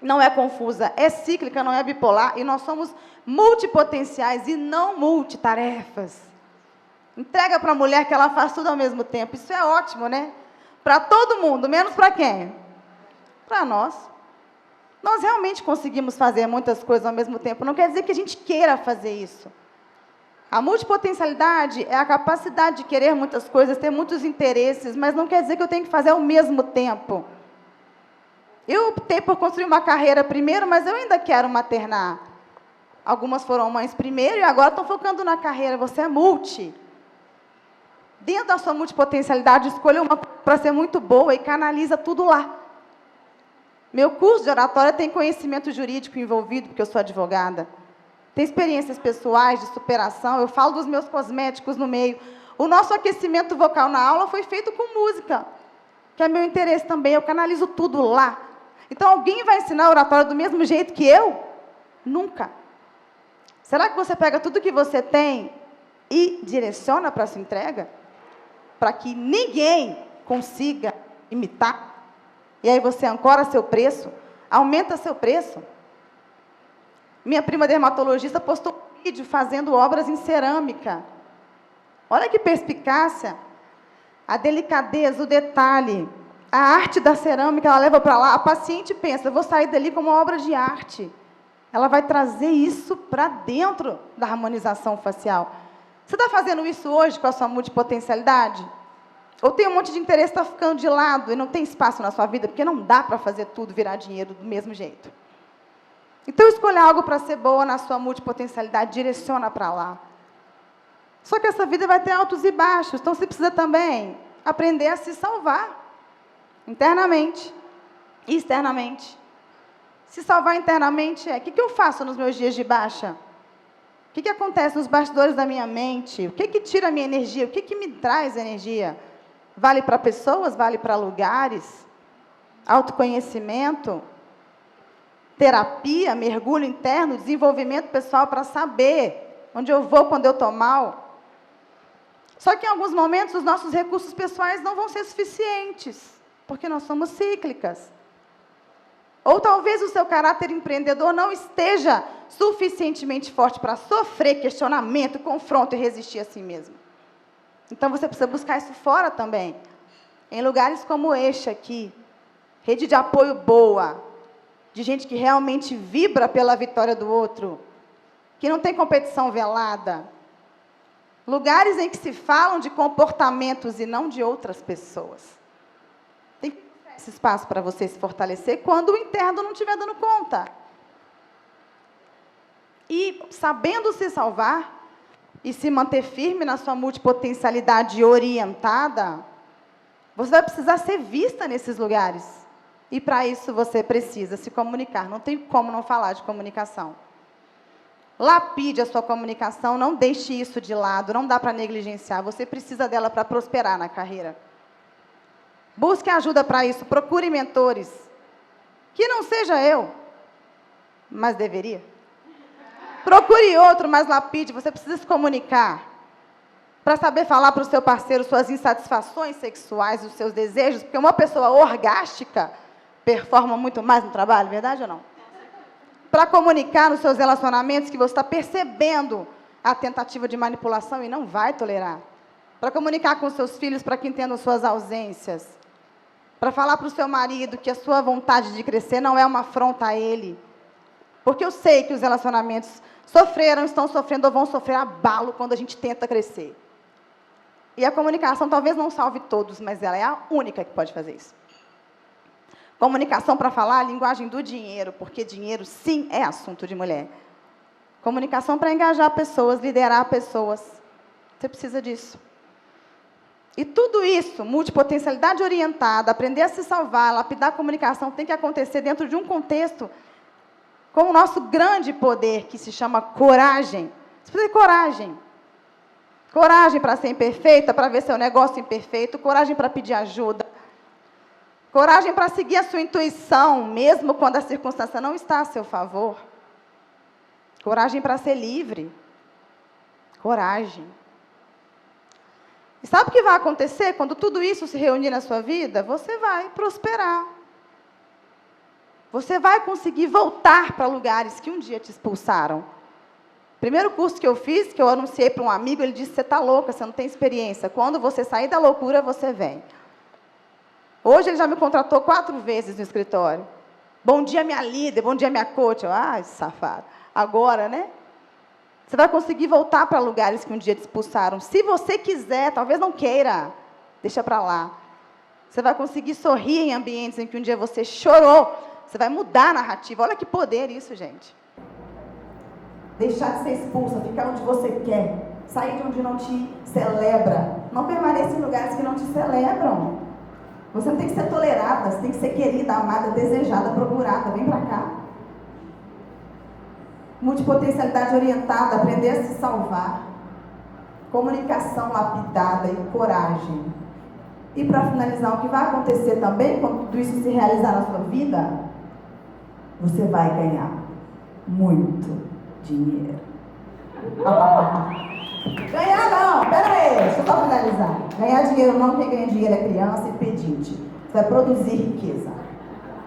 não é confusa, é cíclica, não é bipolar, e nós somos multipotenciais e não multitarefas. Entrega para a mulher que ela faz tudo ao mesmo tempo. Isso é ótimo, né? Para todo mundo, menos para quem? Para nós. Nós realmente conseguimos fazer muitas coisas ao mesmo tempo. Não quer dizer que a gente queira fazer isso. A multipotencialidade é a capacidade de querer muitas coisas, ter muitos interesses, mas não quer dizer que eu tenho que fazer ao mesmo tempo. Eu optei por construir uma carreira primeiro, mas eu ainda quero maternar. Algumas foram mães primeiro e agora estão focando na carreira. Você é multi. Dentro da sua multipotencialidade, escolha uma para ser muito boa e canaliza tudo lá. Meu curso de oratória tem conhecimento jurídico envolvido, porque eu sou advogada. Tem experiências pessoais de superação, eu falo dos meus cosméticos no meio. O nosso aquecimento vocal na aula foi feito com música, que é meu interesse também, eu canalizo tudo lá. Então, alguém vai ensinar oratório do mesmo jeito que eu? Nunca. Será que você pega tudo que você tem e direciona para a sua entrega? Para que ninguém consiga imitar? E aí você ancora seu preço, aumenta seu preço. Minha prima dermatologista postou um vídeo fazendo obras em cerâmica. Olha que perspicácia, a delicadeza, o detalhe, a arte da cerâmica, ela leva para lá. A paciente pensa, eu vou sair dali como uma obra de arte. Ela vai trazer isso para dentro da harmonização facial. Você está fazendo isso hoje com a sua multipotencialidade? Ou tem um monte de interesse que está ficando de lado e não tem espaço na sua vida, porque não dá para fazer tudo virar dinheiro do mesmo jeito? Então, escolha algo para ser boa na sua multipotencialidade, direciona para lá. Só que essa vida vai ter altos e baixos, então você precisa também aprender a se salvar, internamente e externamente. Se salvar internamente o que eu faço nos meus dias de baixa? O que acontece nos bastidores da minha mente? O que tira a minha energia? O que me traz energia? Vale para pessoas? Vale para lugares? Autoconhecimento? Terapia? Mergulho interno? Desenvolvimento pessoal para saber onde eu vou quando eu estou mal? Só que em alguns momentos os nossos recursos pessoais não vão ser suficientes, porque nós somos cíclicas. Ou talvez o seu caráter empreendedor não esteja suficientemente forte para sofrer questionamento, confronto e resistir a si mesmo. Então você precisa buscar isso fora também. Em lugares como este aqui, rede de apoio boa, de gente que realmente vibra pela vitória do outro, que não tem competição velada. Lugares em que se falam de comportamentos e não de outras pessoas. Tem que ter esse espaço para você se fortalecer quando o interno não estiver dando conta. E sabendo se salvar e se manter firme na sua multipotencialidade orientada, você vai precisar ser vista nesses lugares. E para isso você precisa se comunicar. Não tem como não falar de comunicação. Lapide a sua comunicação, não deixe isso de lado, não dá para negligenciar, você precisa dela para prosperar na carreira. Busque ajuda para isso, procure mentores, que não seja eu, mas deveria. Procure outro, mas lapide, você precisa se comunicar, para saber falar para o seu parceiro suas insatisfações sexuais, os seus desejos, porque uma pessoa orgástica performa muito mais no trabalho, verdade ou não? Para comunicar nos seus relacionamentos que você está percebendo a tentativa de manipulação e não vai tolerar. Para comunicar com seus filhos para que entendam suas ausências. Para falar para o seu marido que a sua vontade de crescer não é uma afronta a ele. Porque eu sei que os relacionamentos sofreram, estão sofrendo ou vão sofrer abalo quando a gente tenta crescer. E a comunicação talvez não salve todos, mas ela é a única que pode fazer isso. Comunicação para falar a linguagem do dinheiro, porque dinheiro, sim, é assunto de mulher. Comunicação para engajar pessoas, liderar pessoas. Você precisa disso. E tudo isso, multipotencialidade orientada, aprender a se salvar, lapidar a comunicação, tem que acontecer dentro de um contexto com o nosso grande poder, que se chama coragem. Você precisa de coragem. Coragem para ser imperfeita, para ver seu negócio imperfeito, coragem para pedir ajuda. Coragem para seguir a sua intuição, mesmo quando a circunstância não está a seu favor. Coragem para ser livre. Coragem. E sabe o que vai acontecer quando tudo isso se reunir na sua vida? Você vai prosperar. Você vai conseguir voltar para lugares que um dia te expulsaram. O primeiro curso que eu fiz, que eu anunciei para um amigo, ele disse, você está louca, você não tem experiência. Quando você sair da loucura, você vem. Hoje ele já me contratou 4 vezes no escritório. Bom dia, minha líder, bom dia, minha coach. Eu, safado. Agora, né? Você vai conseguir voltar para lugares que um dia te expulsaram. Se você quiser, talvez não queira, deixa para lá. Você vai conseguir sorrir em ambientes em que um dia você chorou. Você vai mudar a narrativa. Olha que poder isso, gente. Deixar de ser expulsa, ficar onde você quer. Sair de onde não te celebra. Não permaneça em lugares que não te celebram. Você não tem que ser tolerada, você tem que ser querida, amada, desejada, procurada. Vem pra cá. Multipotencialidade orientada, aprender a se salvar. comunicação lapidada e coragem. E para finalizar, o que vai acontecer também, quando tudo isso se realizar na sua vida, você vai ganhar muito dinheiro. Ganhar não, pera aí, deixa eu só finalizar. Ganhar dinheiro não, quem ganha dinheiro é criança e pedinte. Você vai produzir riqueza.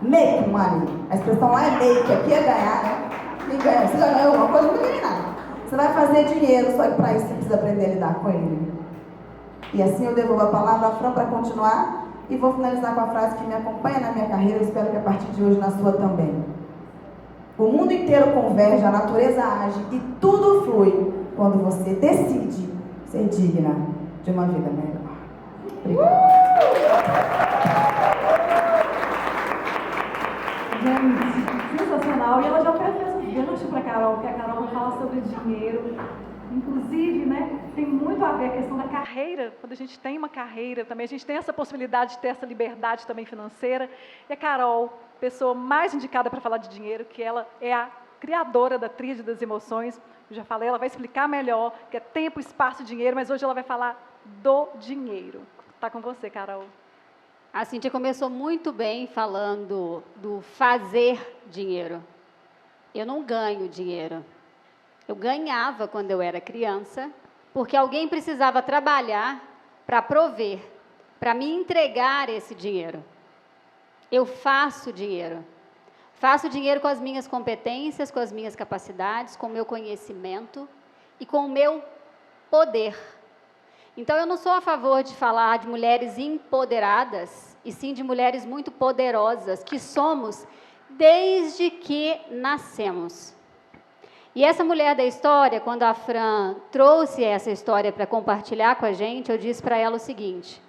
Make money. A expressão lá é make, aqui é ganhar, né? Quem ganha? Você já ganhou alguma coisa? Não ganha nada. Você vai fazer dinheiro, só que para isso você precisa aprender a lidar com ele. E assim eu devolvo a palavra à Fran para continuar e vou finalizar com a frase que me acompanha na minha carreira, eu espero que a partir de hoje na sua também. O mundo inteiro converge, a natureza age e tudo flui quando você decide ser digna de uma vida melhor. Gente, sensacional. E ela já até fez um gancho para a Carol, porque a Carol fala sobre dinheiro. Inclusive, né, tem muito a ver a questão da carreira. Quando a gente tem uma carreira também, a gente tem essa possibilidade de ter essa liberdade também financeira. E a Carol, pessoa mais indicada para falar de dinheiro, que ela é a criadora da Tríade das Emoções. Eu já falei, ela vai explicar melhor, que é tempo, espaço, dinheiro, mas hoje ela vai falar do dinheiro. Está com você, Carol. A Cíntia começou muito bem falando do fazer dinheiro. Eu não ganho dinheiro. Eu ganhava quando eu era criança, porque alguém precisava trabalhar para prover, para me entregar esse dinheiro. Eu faço dinheiro. Faço dinheiro com as minhas competências, com as minhas capacidades, com o meu conhecimento e com o meu poder. Então, eu não sou a favor de falar de mulheres empoderadas, e sim de mulheres muito poderosas, que somos desde que nascemos. E essa mulher da história, quando a Fran trouxe essa história para compartilhar com a gente, eu disse para ela o seguinte: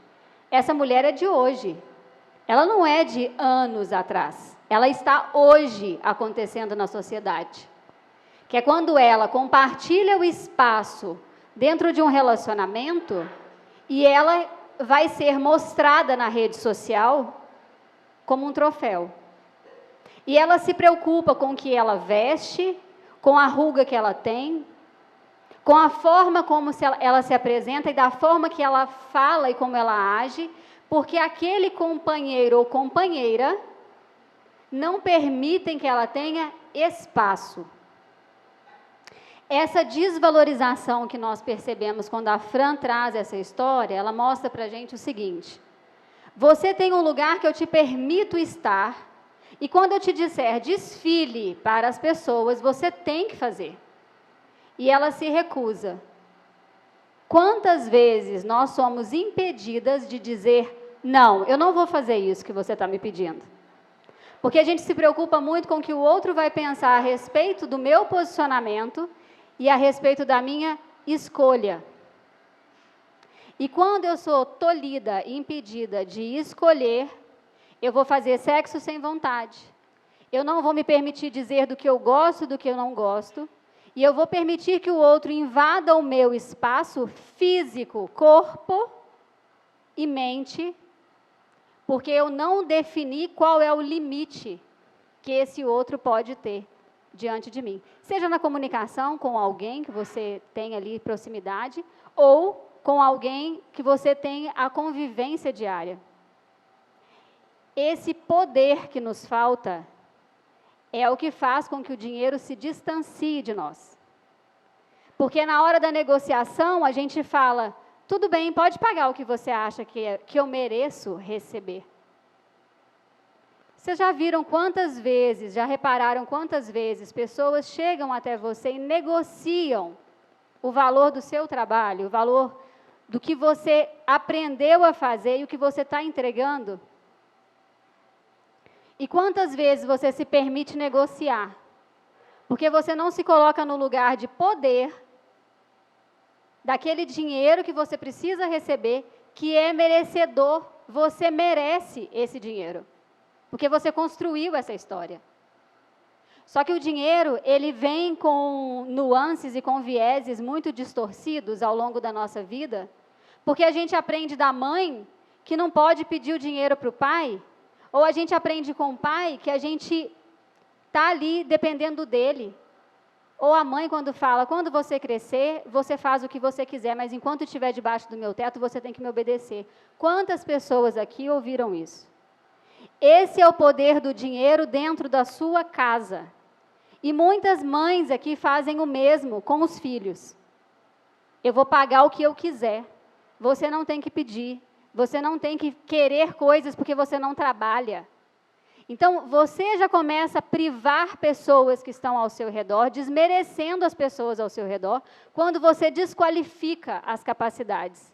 essa mulher é de hoje, ela não é de anos atrás, ela está hoje acontecendo na sociedade. Que é quando ela compartilha o espaço dentro de um relacionamento e ela vai ser mostrada na rede social como um troféu. E ela se preocupa com o que ela veste, com a ruga que ela tem, com a forma como ela se apresenta e da forma que ela fala e como ela age, porque aquele companheiro ou companheira não permitem que ela tenha espaço. Essa desvalorização que nós percebemos quando a Fran traz essa história, ela mostra para a gente o seguinte: você tem um lugar que eu te permito estar, e quando eu te disser desfile para as pessoas, você tem que fazer. E ela se recusa. Quantas vezes nós somos impedidas de dizer, não, eu não vou fazer isso que você está me pedindo? Porque a gente se preocupa muito com o que o outro vai pensar a respeito do meu posicionamento e a respeito da minha escolha. E quando eu sou tolhida e impedida de escolher, eu vou fazer sexo sem vontade. Eu não vou me permitir dizer do que eu gosto e do que eu não gosto. E eu vou permitir que o outro invada o meu espaço físico, corpo e mente, porque eu não defini qual é o limite que esse outro pode ter diante de mim. Seja na comunicação com alguém que você tem ali proximidade, ou com alguém que você tem a convivência diária. Esse poder que nos falta é o que faz com que o dinheiro se distancie de nós. Porque na hora da negociação, a gente fala, tudo bem, pode pagar o que você acha que eu mereço receber. Vocês já viram quantas vezes, já repararam quantas vezes pessoas chegam até você e negociam o valor do seu trabalho, o valor do que você aprendeu a fazer e o que você está entregando? E quantas vezes você se permite negociar? Porque você não se coloca no lugar de poder daquele dinheiro que você precisa receber, que é merecedor, você merece esse dinheiro. Porque você construiu essa história. Só que o dinheiro, ele vem com nuances e com vieses muito distorcidos ao longo da nossa vida, porque a gente aprende da mãe que não pode pedir o dinheiro para o pai, ou a gente aprende com o pai que a gente está ali dependendo dele, Ou a mãe quando fala, quando você crescer, você faz o que você quiser, mas enquanto estiver debaixo do meu teto, você tem que me obedecer. Quantas pessoas aqui ouviram isso? Esse é o poder do dinheiro dentro da sua casa. E muitas mães aqui fazem o mesmo com os filhos. Eu vou pagar o que eu quiser. Você não tem que pedir. Você não tem que querer coisas porque você não trabalha. Então, você já começa a privar pessoas que estão ao seu redor, desmerecendo as pessoas ao seu redor, quando você desqualifica as capacidades.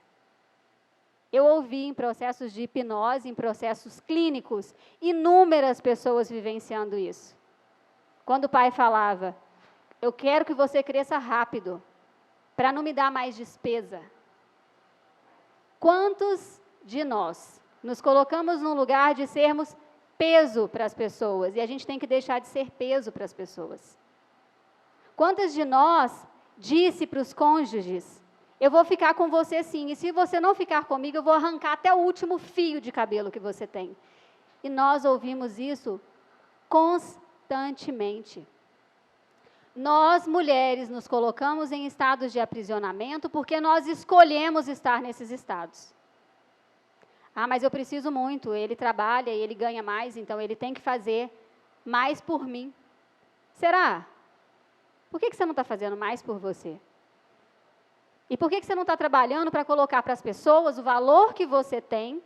Eu ouvi em processos de hipnose, em processos clínicos, inúmeras pessoas vivenciando isso. Quando o pai falava, eu quero que você cresça rápido, para não me dar mais despesa. Quantos de nós nos colocamos num lugar de sermos peso para as pessoas, e a gente tem que deixar de ser peso para as pessoas? Quantas de nós disse para os cônjuges, eu vou ficar com você sim, e se você não ficar comigo, eu vou arrancar até o último fio de cabelo que você tem. E nós ouvimos isso constantemente. Nós, mulheres, nos colocamos em estados de aprisionamento porque nós escolhemos estar nesses estados. Ah, mas eu preciso muito, ele trabalha e ele ganha mais, então ele tem que fazer mais por mim. Será? Por que você não está fazendo mais por você? E por que você não está trabalhando para colocar para as pessoas o valor que você tem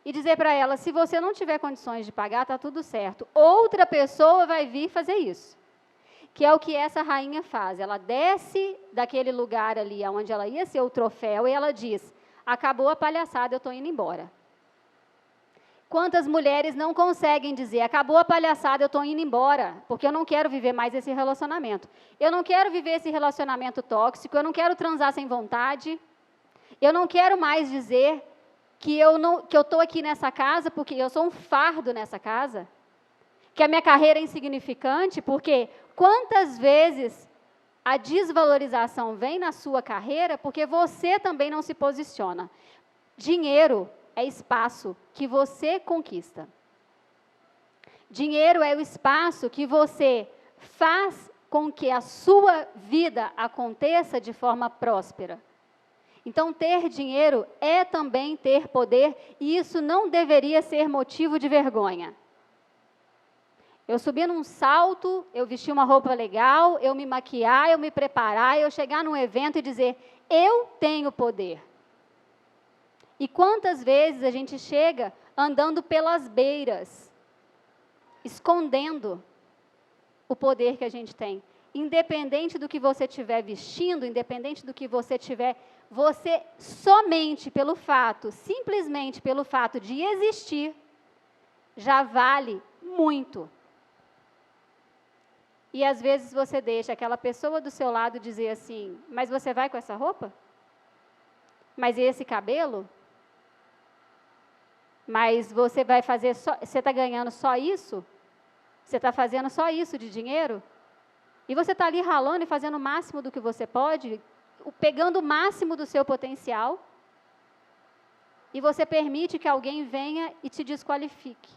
e dizer para elas, se você não tiver condições de pagar, está tudo certo. Outra pessoa vai vir fazer isso. Que é o que essa rainha faz. Ela desce daquele lugar ali, onde ela ia ser o troféu, e ela diz, acabou a palhaçada, eu estou indo embora. Quantas mulheres não conseguem dizer, acabou a palhaçada, eu estou indo embora, porque eu não quero viver mais esse relacionamento. Eu não quero viver esse relacionamento tóxico, eu não quero transar sem vontade, eu não quero mais dizer que eu estou aqui nessa casa porque eu sou um fardo nessa casa, que a minha carreira é insignificante, porque quantas vezes a desvalorização vem na sua carreira porque você também não se posiciona. Dinheiro é espaço que você conquista. Dinheiro é o espaço que você faz com que a sua vida aconteça de forma próspera. Então, ter dinheiro é também ter poder, e isso não deveria ser motivo de vergonha. Eu subir num salto, eu vestir uma roupa legal, eu me maquiar, eu me preparar, eu chegar num evento e dizer, eu tenho poder. E quantas vezes a gente chega andando pelas beiras, escondendo o poder que a gente tem. Independente do que você estiver vestindo, independente do que você tiver, você somente pelo fato, simplesmente pelo fato de existir, já vale muito. E às vezes você deixa aquela pessoa do seu lado dizer assim, mas você vai com essa roupa? Mas e esse cabelo? Mas você vai fazer só, você está ganhando só isso? Você está fazendo só isso de dinheiro? E você está ali ralando e fazendo o máximo do que você pode, pegando o máximo do seu potencial, e você permite que alguém venha e te desqualifique.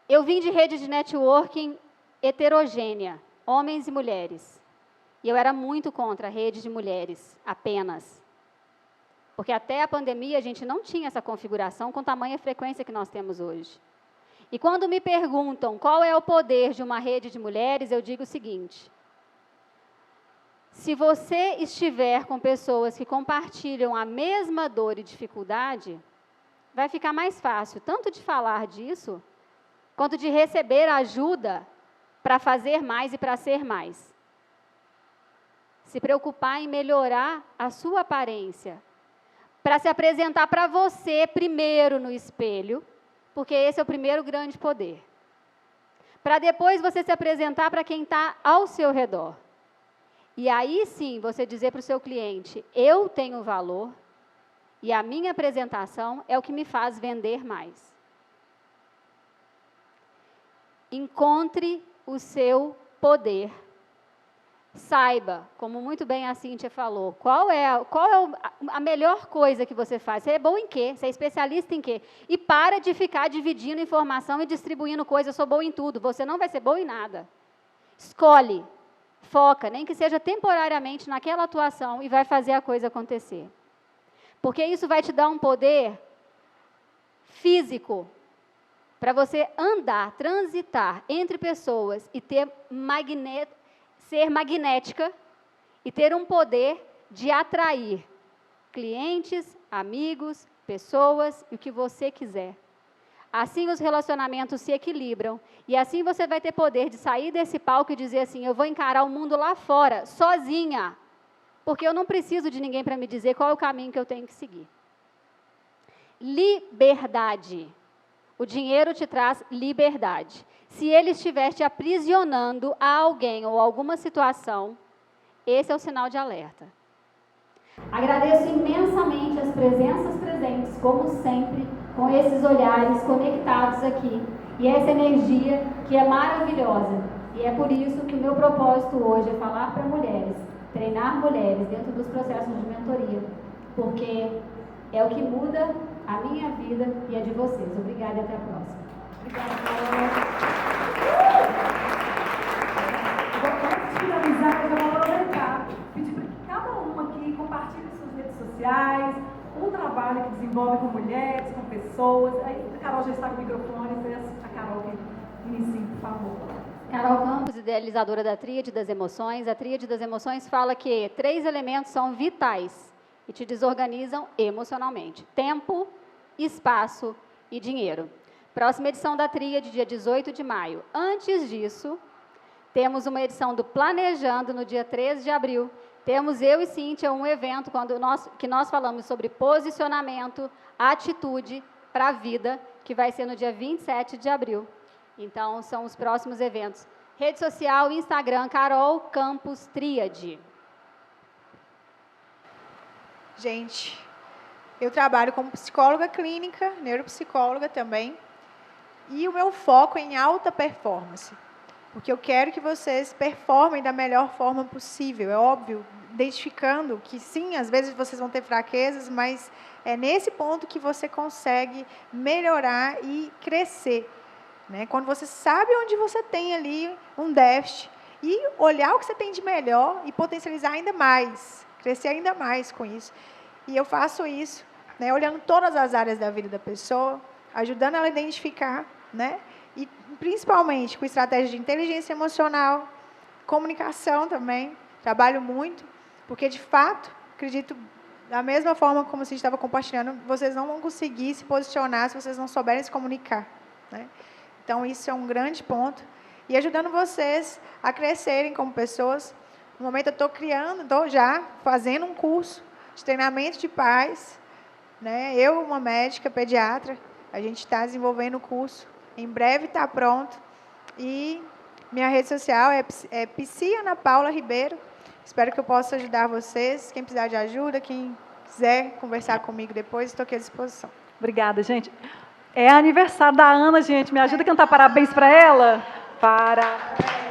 Eu vim de rede de networking heterogênea, homens e mulheres. E eu era muito contra a rede de mulheres, apenas. Porque até a pandemia a gente não tinha essa configuração com tamanha frequência que nós temos hoje. E quando me perguntam qual é o poder de uma rede de mulheres, eu digo o seguinte, se você estiver com pessoas que compartilham a mesma dor e dificuldade, vai ficar mais fácil, tanto de falar disso, quanto de receber ajuda para fazer mais e para ser mais. Se preocupar em melhorar a sua aparência, para se apresentar para você primeiro no espelho, porque esse é o primeiro grande poder. Para depois você se apresentar para quem está ao seu redor. E aí sim, você dizer para o seu cliente, eu tenho valor e a minha apresentação é o que me faz vender mais. Encontre o seu poder. Saiba, como muito bem a Cíntia falou, qual é a melhor coisa que você faz. Você é bom em quê? Você é especialista em quê? E para de ficar dividindo informação e distribuindo coisas, eu sou boa em tudo. Você não vai ser bom em nada. Escolhe, foca, nem que seja temporariamente naquela atuação e vai fazer a coisa acontecer. Porque isso vai te dar um poder físico para você andar, transitar entre pessoas e ser magnética e ter um poder de atrair clientes, amigos, pessoas e o que você quiser. Assim os relacionamentos se equilibram e assim você vai ter poder de sair desse palco e dizer assim, eu vou encarar o mundo lá fora, sozinha, porque eu não preciso de ninguém para me dizer qual é o caminho que eu tenho que seguir. Liberdade. O dinheiro te traz liberdade. Se ele estiver te aprisionando a alguém ou alguma situação, esse é o sinal de alerta. Agradeço imensamente as presenças presentes, como sempre, com esses olhares conectados aqui, e essa energia que é maravilhosa. E é por isso que o meu propósito hoje é falar para mulheres, treinar mulheres dentro dos processos de mentoria, porque é o que muda a minha vida e a de vocês. Obrigada e até a próxima. Obrigada, Antes de finalizar, eu já vou aproveitar e pedir para que cada uma aqui compartilhe suas redes sociais, o trabalho que desenvolve com mulheres, com pessoas. Aí a Carol já está com o microfone, peço a Carol que inicie, por favor. Carol Campos, idealizadora da Tríade das Emoções. A Tríade das Emoções fala que 3 elementos são vitais e te desorganizam emocionalmente: tempo, espaço e dinheiro. Próxima edição da Tríade, dia 18 de maio. Antes disso, temos uma edição do Planejando, no dia 13 de abril. Temos eu e Cíntia um evento que nós falamos sobre posicionamento, atitude para a vida, que vai ser no dia 27 de abril. Então, são os próximos eventos. Rede social, Instagram, Carol Campos Tríade. Gente, eu trabalho como psicóloga clínica, neuropsicóloga também, e o meu foco é em alta performance, porque eu quero que vocês performem da melhor forma possível, é óbvio, identificando que sim, às vezes vocês vão ter fraquezas, mas é nesse ponto que você consegue melhorar e crescer, né? Quando você sabe onde você tem ali um déficit e olhar o que você tem de melhor e potencializar ainda mais, crescer ainda mais com isso. E eu faço isso, né, olhando todas as áreas da vida da pessoa, ajudando ela a identificar, né, e principalmente com estratégia de inteligência emocional, comunicação também, trabalho muito, porque de fato, acredito, da mesma forma como você estava compartilhando, vocês não vão conseguir se posicionar se vocês não souberem se comunicar, né? Então, isso é um grande ponto. E ajudando vocês a crescerem como pessoas. No momento, eu estou já fazendo um curso de treinamento de pais, né? Eu, uma médica pediatra, a gente está desenvolvendo o curso. Em breve está pronto. E minha rede social é Psi Ana Paula Ribeiro. Espero que eu possa ajudar vocês. Quem precisar de ajuda, quem quiser conversar comigo depois, estou aqui à disposição. Obrigada, gente. É aniversário da Ana, gente. Me ajuda a cantar parabéns para ela? Parabéns.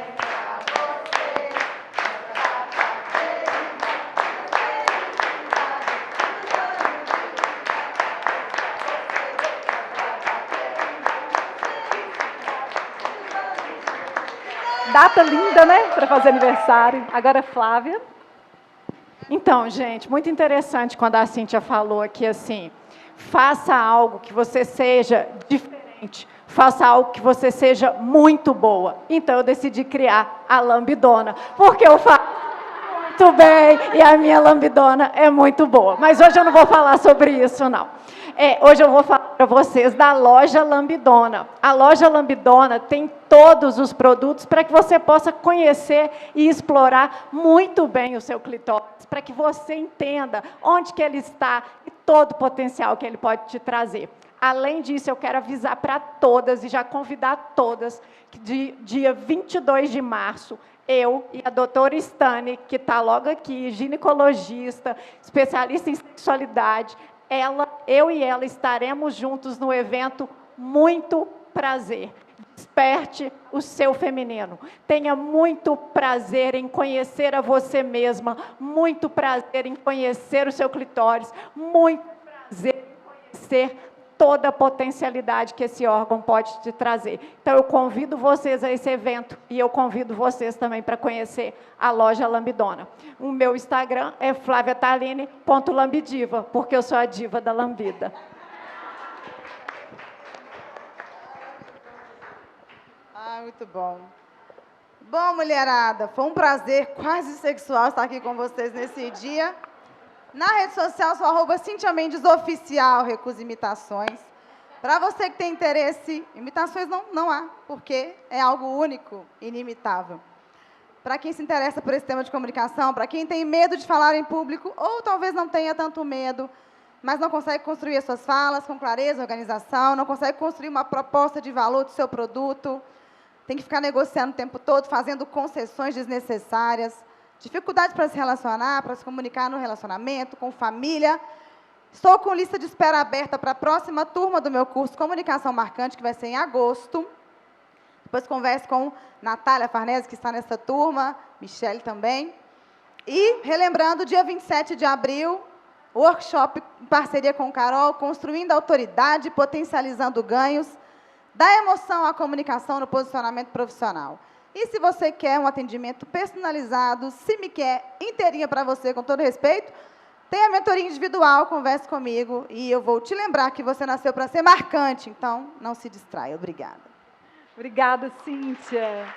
Data linda, né? Para fazer aniversário. Agora, Flávia. Então, gente, muito interessante quando a Cíntia falou aqui assim, faça algo que você seja diferente, faça algo que você seja muito boa. Então, eu decidi criar a Lambidona, porque eu faço muito bem e a minha Lambidona é muito boa. Mas hoje eu não vou falar sobre isso, não. Hoje eu vou falar para vocês da loja Lambidona. A loja Lambidona tem todos os produtos para que você possa conhecer e explorar muito bem o seu clitóris, para que você entenda onde que ele está e todo o potencial que ele pode te trazer. Além disso, eu quero avisar para todas e já convidar todas que dia 22 de março, eu e a doutora Stani, que está logo aqui, ginecologista, especialista em sexualidade, eu e ela estaremos juntos no evento Muito Prazer. Desperte o seu feminino. Tenha muito prazer em conhecer a você mesma, muito prazer em conhecer o seu clitóris, muito prazer em conhecer toda a potencialidade que esse órgão pode te trazer. Então, eu convido vocês a esse evento e eu convido vocês também para conhecer a loja Lambidona. O meu Instagram é flaviataline.lambidiva, porque eu sou a diva da lambida. Muito bom. Bom, mulherada, foi um prazer quase sexual estar aqui com vocês nesse dia. Na rede social, sou @Cíntia Mendes Oficial, recuso imitações. Para você que tem interesse, imitações não há, porque é algo único, inimitável. Para quem se interessa por esse tema de comunicação, para quem tem medo de falar em público, ou talvez não tenha tanto medo, mas não consegue construir as suas falas com clareza, organização, não consegue construir uma proposta de valor do seu produto, tem que ficar negociando o tempo todo, fazendo concessões desnecessárias, dificuldade para se relacionar, para se comunicar no relacionamento, com família. Estou com lista de espera aberta para a próxima turma do meu curso Comunicação Marcante, que vai ser em agosto. Depois converso com Natália Farnese, que está nessa turma, Michele também. E, relembrando, dia 27 de abril, workshop em parceria com Carol, Construindo Autoridade, Potencializando Ganhos, da emoção à comunicação no posicionamento profissional. E se você quer um atendimento personalizado, se me quer inteirinha para você, com todo respeito, tem a mentoria individual, converse comigo, e eu vou te lembrar que você nasceu para ser marcante, então não se distraia. Obrigada. Obrigada, Cíntia.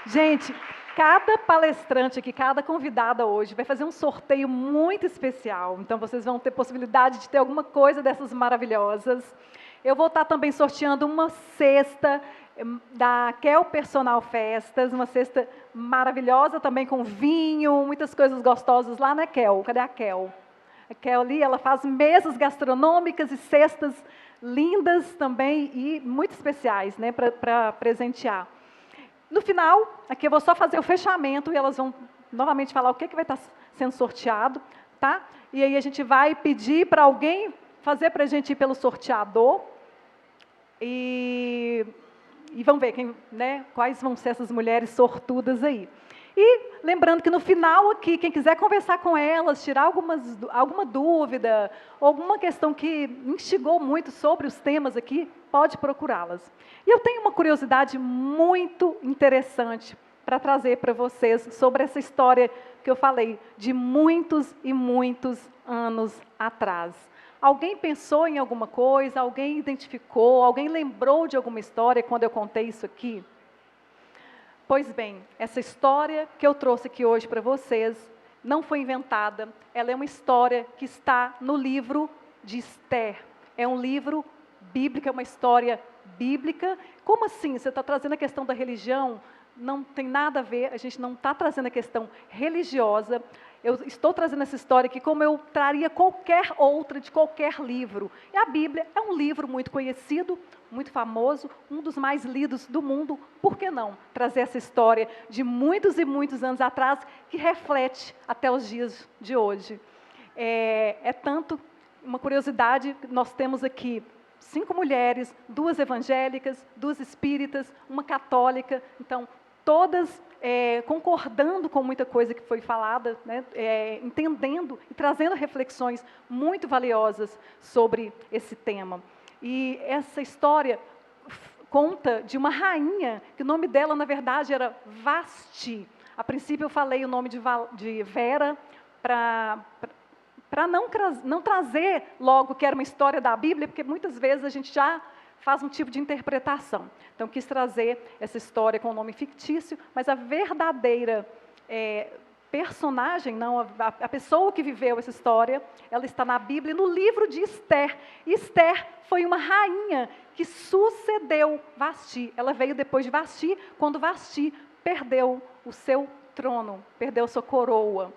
Gente, cada palestrante aqui, cada convidada hoje vai fazer um sorteio muito especial, então vocês vão ter possibilidade de ter alguma coisa dessas maravilhosas. Eu vou estar também sorteando uma cesta da Kel Personal Festas, uma cesta maravilhosa também com vinho, muitas coisas gostosas lá na Kel. Cadê a Kel? A Kel ali, ela faz mesas gastronômicas e cestas lindas também e muito especiais, né, para presentear. No final, aqui eu vou só fazer o fechamento e elas vão novamente falar o que vai estar sendo sorteado, tá? E aí a gente vai pedir para alguém fazer para a gente ir pelo sorteador e vamos ver quais vão ser essas mulheres sortudas aí. E lembrando que no final aqui, quem quiser conversar com elas, tirar alguma dúvida, alguma questão que instigou muito sobre os temas aqui, pode procurá-las. E eu tenho uma curiosidade muito interessante para trazer para vocês sobre essa história que eu falei, de muitos e muitos anos atrás. Alguém pensou em alguma coisa, alguém identificou, alguém lembrou de alguma história quando eu contei isso aqui? Pois bem, essa história que eu trouxe aqui hoje para vocês não foi inventada, ela é uma história que está no livro de Esther. É um livro bíblico, é uma história bíblica. Como assim? Você está trazendo a questão da religião? Não tem nada a ver, a gente não está trazendo a questão religiosa. Eu estou trazendo essa história aqui como eu traria qualquer outra de qualquer livro. E a Bíblia é um livro muito conhecido, muito famoso, um dos mais lidos do mundo. Por que não trazer essa história de muitos e muitos anos atrás que reflete até os dias de hoje? É tanto uma curiosidade, nós temos aqui 5 mulheres, 2 evangélicas, 2 espíritas, uma católica, então todas concordando com muita coisa que foi falada, né, entendendo e trazendo reflexões muito valiosas sobre esse tema. E essa história conta de uma rainha, que o nome dela, na verdade, era Vasti. A princípio, eu falei o nome de Vera para não trazer logo que era uma história da Bíblia, porque muitas vezes a gente já faz um tipo de interpretação. Então, quis trazer essa história com o nome fictício, mas a verdadeira personagem, não, a pessoa que viveu essa história, ela está na Bíblia, no livro de Esther. E Esther foi uma rainha que sucedeu Vasti. Ela veio depois de Vasti, quando Vasti perdeu o seu trono, perdeu sua coroa.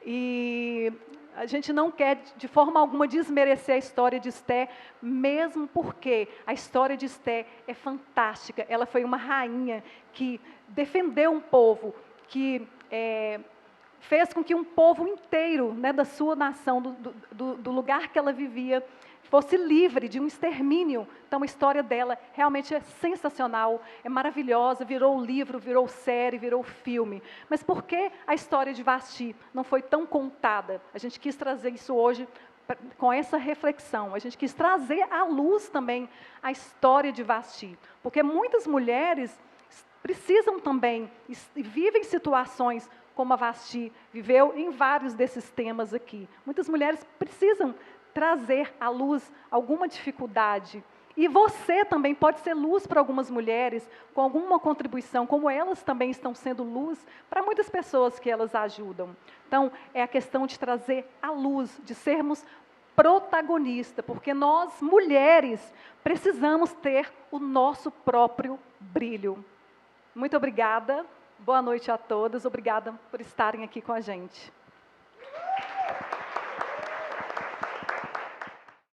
E a gente não quer, de forma alguma, desmerecer a história de Esther, mesmo porque a história de Esther é fantástica. Ela foi uma rainha que defendeu um povo, que fez com que um povo inteiro, né, da sua nação, do lugar que ela vivia, fosse livre de um extermínio. Então, a história dela realmente é sensacional, é maravilhosa, virou livro, virou série, virou filme. Mas por que a história de Vasti não foi tão contada? A gente quis trazer isso hoje com essa reflexão. A gente quis trazer à luz também a história de Vasti, porque muitas mulheres precisam também, e vivem situações como a Vasti viveu em vários desses temas aqui. Muitas mulheres precisam trazer à luz alguma dificuldade. E você também pode ser luz para algumas mulheres, com alguma contribuição, como elas também estão sendo luz para muitas pessoas que elas ajudam. Então, é a questão de trazer a luz, de sermos protagonistas, porque nós, mulheres, precisamos ter o nosso próprio brilho. Muito obrigada, boa noite a todas, obrigada por estarem aqui com a gente.